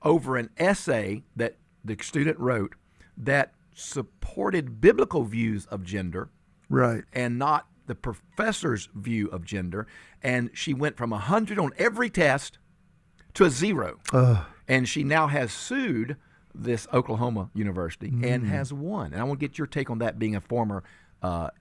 over an essay that the student wrote that supported biblical views of gender, right, and not the professor's view of gender. And she went from 100 on every test to a 0. And she now has sued this Oklahoma university and has won. And I want to get your take on that, being a former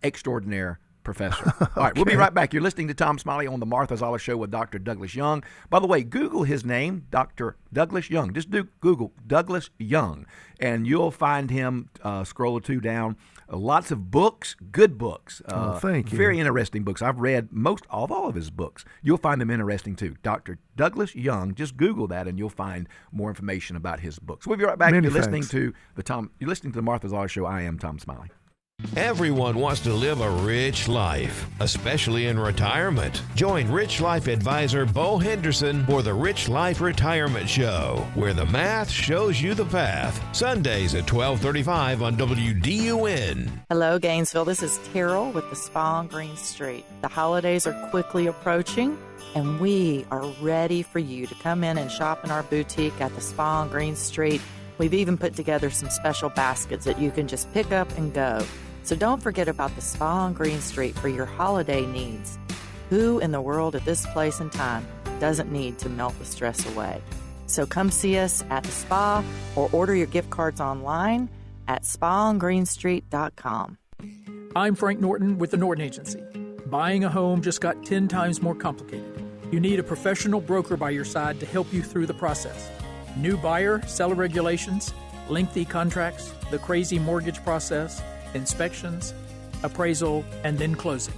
extraordinaire professor. All right, we'll be right back. You're listening to Tom Smiley on the Martha Zoller Show with Dr. Douglas Young. By the way, Google his name, Dr. Douglas Young. Just do Google Douglas Young, and you'll find him, scroll or two down. Lots of books, good books. Thank you. Very interesting books. I've read all of his books. You'll find them interesting, too. Dr. Douglas Young. Just Google that, and you'll find more information about his books. We'll be right back. You're listening to the Martha Zoller Show. I am Tom Smiley. Everyone wants to live a rich life, especially in retirement. Join Rich Life advisor Bo Henderson for the Rich Life Retirement Show, where the math shows you the path. Sundays at 12:35 on WDUN. Hello, Gainesville. This is Terrell with the Spa on Green Street. The holidays are quickly approaching, and we are ready for you to come in and shop in our boutique at the Spa on Green Street. We've even put together some special baskets that you can just pick up and go. So don't forget about the Spa on Green Street for your holiday needs. Who in the world at this place and time doesn't need to melt the stress away? So come see us at the spa or order your gift cards online at spaongreenstreet.com. I'm Frank Norton with the Norton Agency. Buying a home just got 10 times more complicated. You need a professional broker by your side to help you through the process. New buyer, seller regulations, lengthy contracts, the crazy mortgage process, inspections, appraisal, and then closing.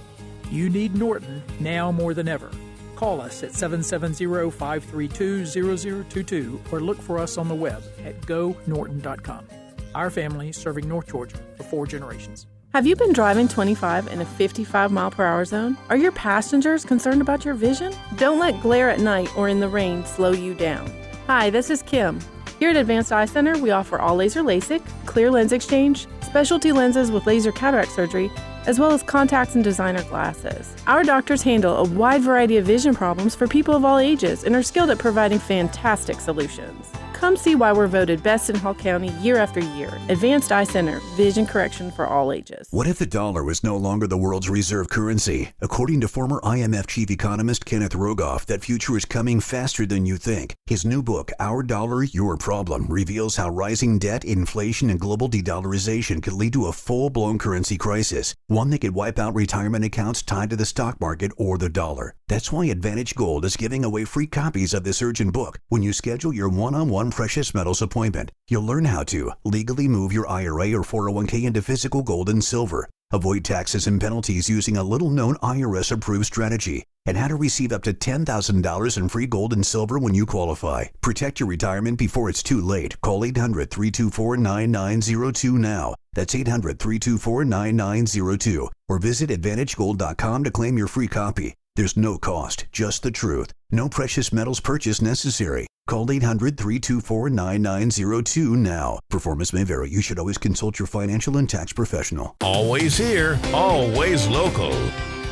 You need Norton now more than ever. Call us at 770-532-0022 or look for us on the web at gonorton.com. Our family serving North Georgia for 4 generations. Have you been driving 25 in a 55-mile-per-hour zone? Are your passengers concerned about your vision? Don't let glare at night or in the rain slow you down. Hi, this is Kim. Here at Advanced Eye Center, we offer all laser LASIK, clear lens exchange, specialty lenses with laser cataract surgery, as well as contacts and designer glasses. Our doctors handle a wide variety of vision problems for people of all ages and are skilled at providing fantastic solutions. Come see why we're voted best in Hall County year after year. Advanced Eye Center, vision correction for all ages. What if the dollar was no longer the world's reserve currency? According to former IMF chief economist Kenneth Rogoff, that future is coming faster than you think. His new book, Our Dollar, Your Problem, reveals how rising debt, inflation, and global de-dollarization could lead to a full-blown currency crisis, one that could wipe out retirement accounts tied to the stock market or the dollar. That's why Advantage Gold is giving away free copies of this urgent book when you schedule your one-on-one precious metals appointment. You'll learn how to legally move your IRA or 401k into physical gold and silver, avoid taxes and penalties using a little-known IRS-approved strategy, and how to receive up to $10,000 in free gold and silver when you qualify. Protect your retirement before it's too late. Call 800-324-9902 now. That's 800-324-9902. Or visit AdvantageGold.com to claim your free copy. There's no cost, just the truth. No precious metals purchase necessary. Call 800-324-9902 now. Performance may vary. You should always consult your financial and tax professional. Always here, always local.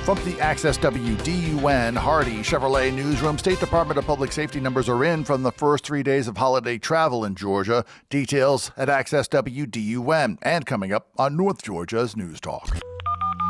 From the Access WDUN Hardy Chevrolet Newsroom, State Department of Public Safety numbers are in from the first 3 days of holiday travel in Georgia. Details at Access WDUN and coming up on North Georgia's News Talk.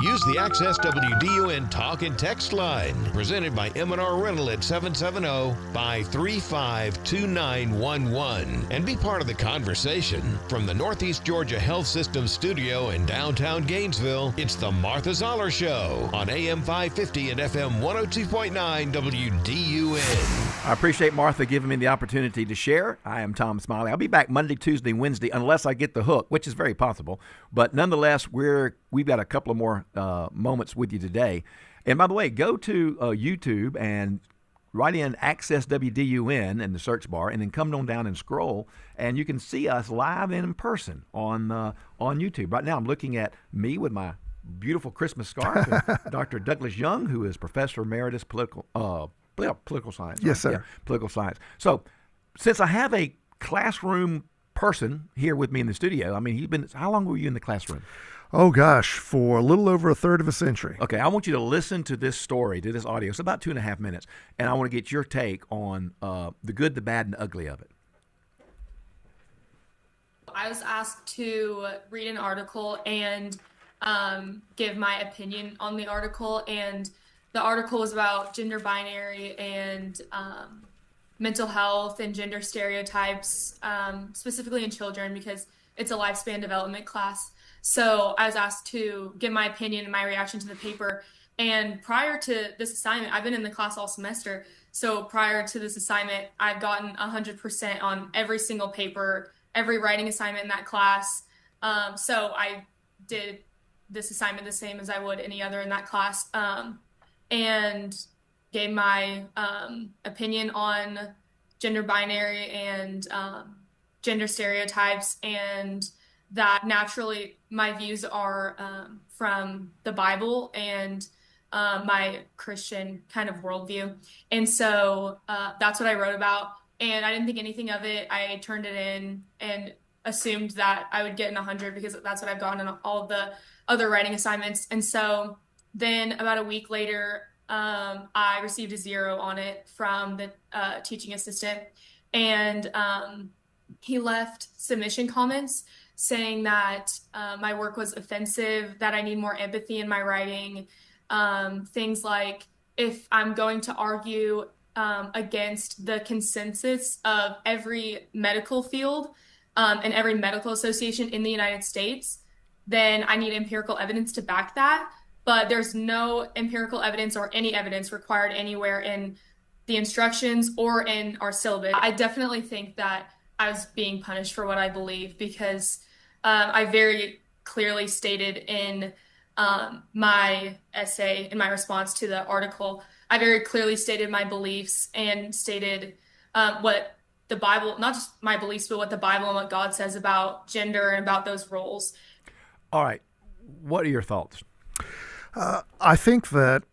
Use the Access WDUN Talk and Text line, presented by M&R Rental at 770-535-2911, and be part of the conversation. From the Northeast Georgia Health System studio in downtown Gainesville, it's the Martha Zoller Show on AM 550 and FM 102.9 WDUN. I appreciate Martha giving me the opportunity to share. I am Tom Smiley. I'll be back Monday, Tuesday, Wednesday, unless I get the hook, which is very possible. But nonetheless, we've got a couple of more moments with you today. And by the way, go to YouTube and write in Access WDUN in the search bar, and then come on down and scroll, and you can see us live and in person on YouTube. Right now, I'm looking at me with my beautiful Christmas scarf, and Dr. Douglas Young, who is Professor Emeritus Political Science. Yes, sir. Yeah, political science. So, since I have a classroom person here with me in the studio, I mean, how long were you in the classroom? Oh, gosh, for a little over a third of a century. Okay, I want you to listen to this story, to this audio. It's about 2.5 minutes, and I want to get your take on the good, the bad, and the ugly of it. I was asked to read an article and give my opinion on the article, and the article was about gender binary and mental health and gender stereotypes, specifically in children, because it's a lifespan development class. So I was asked to give my opinion and my reaction to the paper. And prior to this assignment, I've been in the class all semester. So prior to this assignment, I've gotten 100% on every single paper, every writing assignment in that class. So I did this assignment the same as I would any other in that class, and gave my opinion on gender binary and gender stereotypes, and that naturally my views are from the Bible and my Christian kind of worldview. And so that's what I wrote about. And I didn't think anything of it. I turned it in and assumed that I would get an 100 because that's what I've gotten in all of the other writing assignments. And so then about a week later, I received a 0 on it from the teaching assistant. And he left submission comments saying that my work was offensive, that I need more empathy in my writing. Things like, if I'm going to argue against the consensus of every medical field and every medical association in the United States, then I need empirical evidence to back that. But there's no empirical evidence or any evidence required anywhere in the instructions or in our syllabus. I definitely think that I was being punished for what I believe, because I very clearly stated in my essay, in my response to the article, I very clearly stated my beliefs and stated what the Bible, not just my beliefs, but what the Bible and what God says about gender and about those roles. All right. What are your thoughts? I think that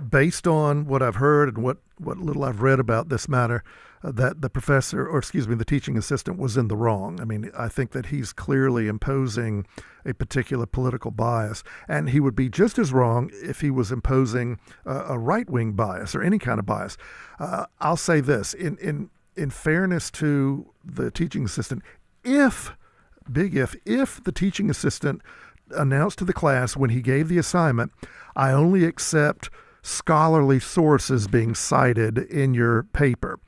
based on what I've heard and what little I've read about this matter, that the teaching assistant was in the wrong. I mean, I think that he's clearly imposing a particular political bias, and he would be just as wrong if he was imposing a right-wing bias or any kind of bias. I'll say this, in fairness to the teaching assistant, if the teaching assistant announced to the class when he gave the assignment, I only accept scholarly sources being cited in your paper,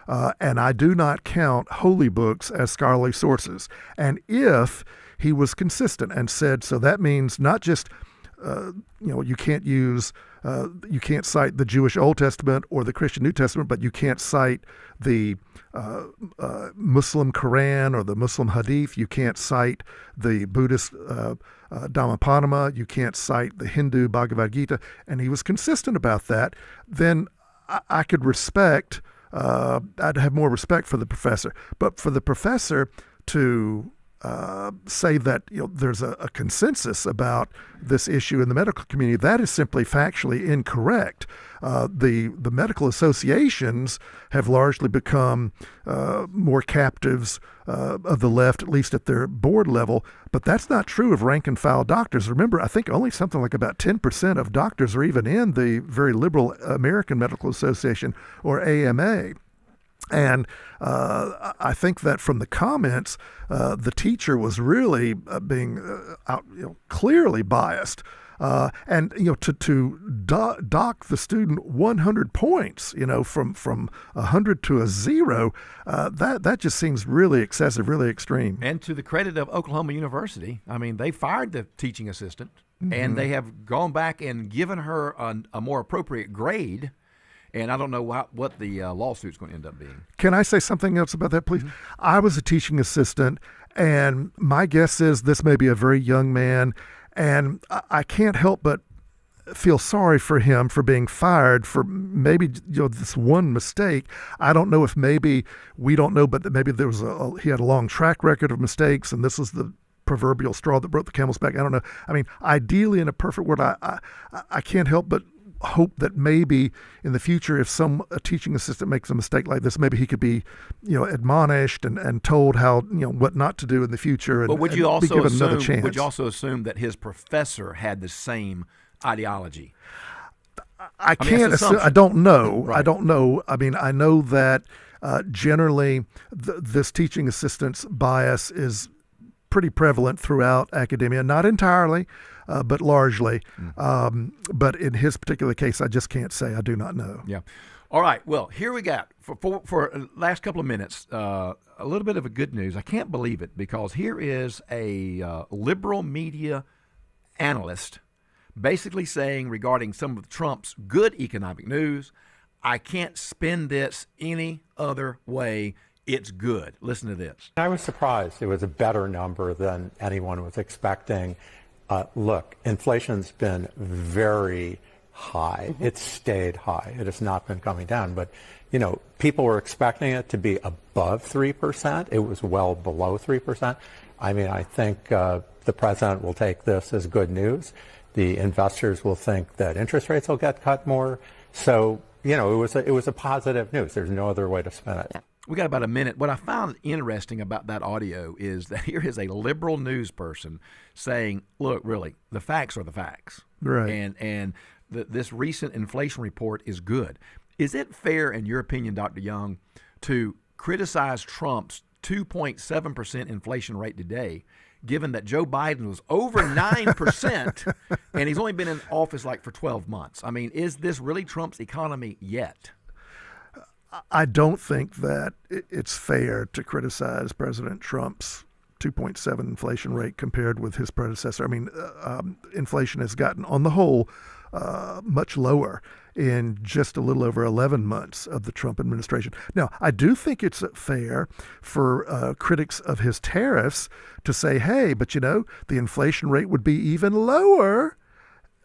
and I do not count holy books as scholarly sources. And if he was consistent and said, so that means not just you can't cite the Jewish Old Testament or the Christian New Testament, but you can't cite the Muslim Quran or the Muslim Hadith. You can't cite the Buddhist Dhammapada. You can't cite the Hindu Bhagavad Gita. And he was consistent about that. Then I could respect, I'd have more respect for the professor. But for the professor to say that there's a consensus about this issue in the medical community, that is simply factually incorrect. The medical associations have largely become more captives of the left, at least at their board level, but that's not true of rank and file doctors. Remember, I think only something like about 10% of doctors are even in the very liberal American Medical Association, or AMA. And I think that from the comments, the teacher was really being clearly biased. And to dock the student 100 points, from 100 to a 0, that just seems really excessive, really extreme. And to the credit of Oklahoma University, I mean, they fired the teaching assistant, and they have gone back and given her a more appropriate grade. And I don't know what the lawsuit's going to end up being. Can I say something else about that, please? I was a teaching assistant, and my guess is this may be a very young man, and I can't help but feel sorry for him for being fired for maybe this one mistake. I don't know if maybe we don't know, but maybe there was he had a long track record of mistakes, and this is the proverbial straw that broke the camel's back. I don't know. I mean, ideally, in a perfect world, I can't help but hope that maybe in the future, if a teaching assistant makes a mistake like this, maybe he could be, admonished and told how, what not to do in the future, and, but would you also be given another chance. Would you also assume that his professor had the same ideology? I can't assume. I don't know. Right. I don't know. I mean, I know that generally this teaching assistant's bias is pretty prevalent throughout academia, not entirely, but largely. But in his particular case, I just can't say. I do not know. Yeah. All right. Well, here we got, for last couple of minutes, a little bit of a good news. I can't believe it, because here is a liberal media analyst basically saying regarding some of Trump's good economic news, I can't spin this any other way. It's good. Listen to this. I was surprised. It was a better number than anyone was expecting. Look, inflation's been very high. It's stayed high. It has not been coming down. But, people were expecting it to be above 3%. It was well below 3%. I mean, I think the president will take this as good news. The investors will think that interest rates will get cut more. So, it was a positive news. There's no other way to spin it. Yeah. We got about a minute. What I found interesting about that audio is that here is a liberal news person saying, look, really, the facts are the facts. Right. And this recent inflation report is good. Is it fair, in your opinion, Dr. Young, to criticize Trump's 2.7% inflation rate today, given that Joe Biden was over 9% and he's only been in office for 12 months? I mean, is this really Trump's economy yet? I don't think that it's fair to criticize President Trump's 2.7 inflation rate compared with his predecessor. I mean, inflation has gotten, on the whole, much lower in just a little over 11 months of the Trump administration. Now, I do think it's fair for critics of his tariffs to say, hey, but the inflation rate would be even lower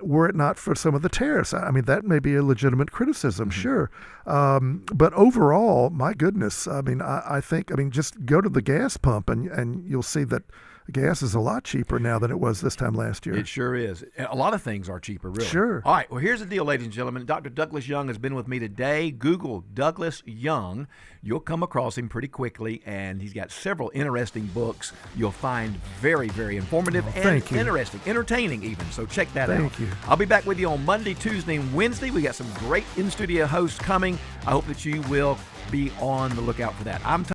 were it not for some of the tariffs. I mean, that may be a legitimate criticism, sure. But overall, my goodness, I mean, I think, just go to the gas pump and you'll see that gas is a lot cheaper now than it was this time last year. It sure is. A lot of things are cheaper, really. Sure. All right. Well, here's the deal, ladies and gentlemen. Dr. Douglas Young has been with me today. Google Douglas Young. You'll come across him pretty quickly, and he's got several interesting books you'll find very, very informative and interesting, entertaining even. So check that out. Thank you. I'll be back with you on Monday, Tuesday, and Wednesday. We got some great in-studio hosts coming. I hope that you will be on the lookout for that. I'm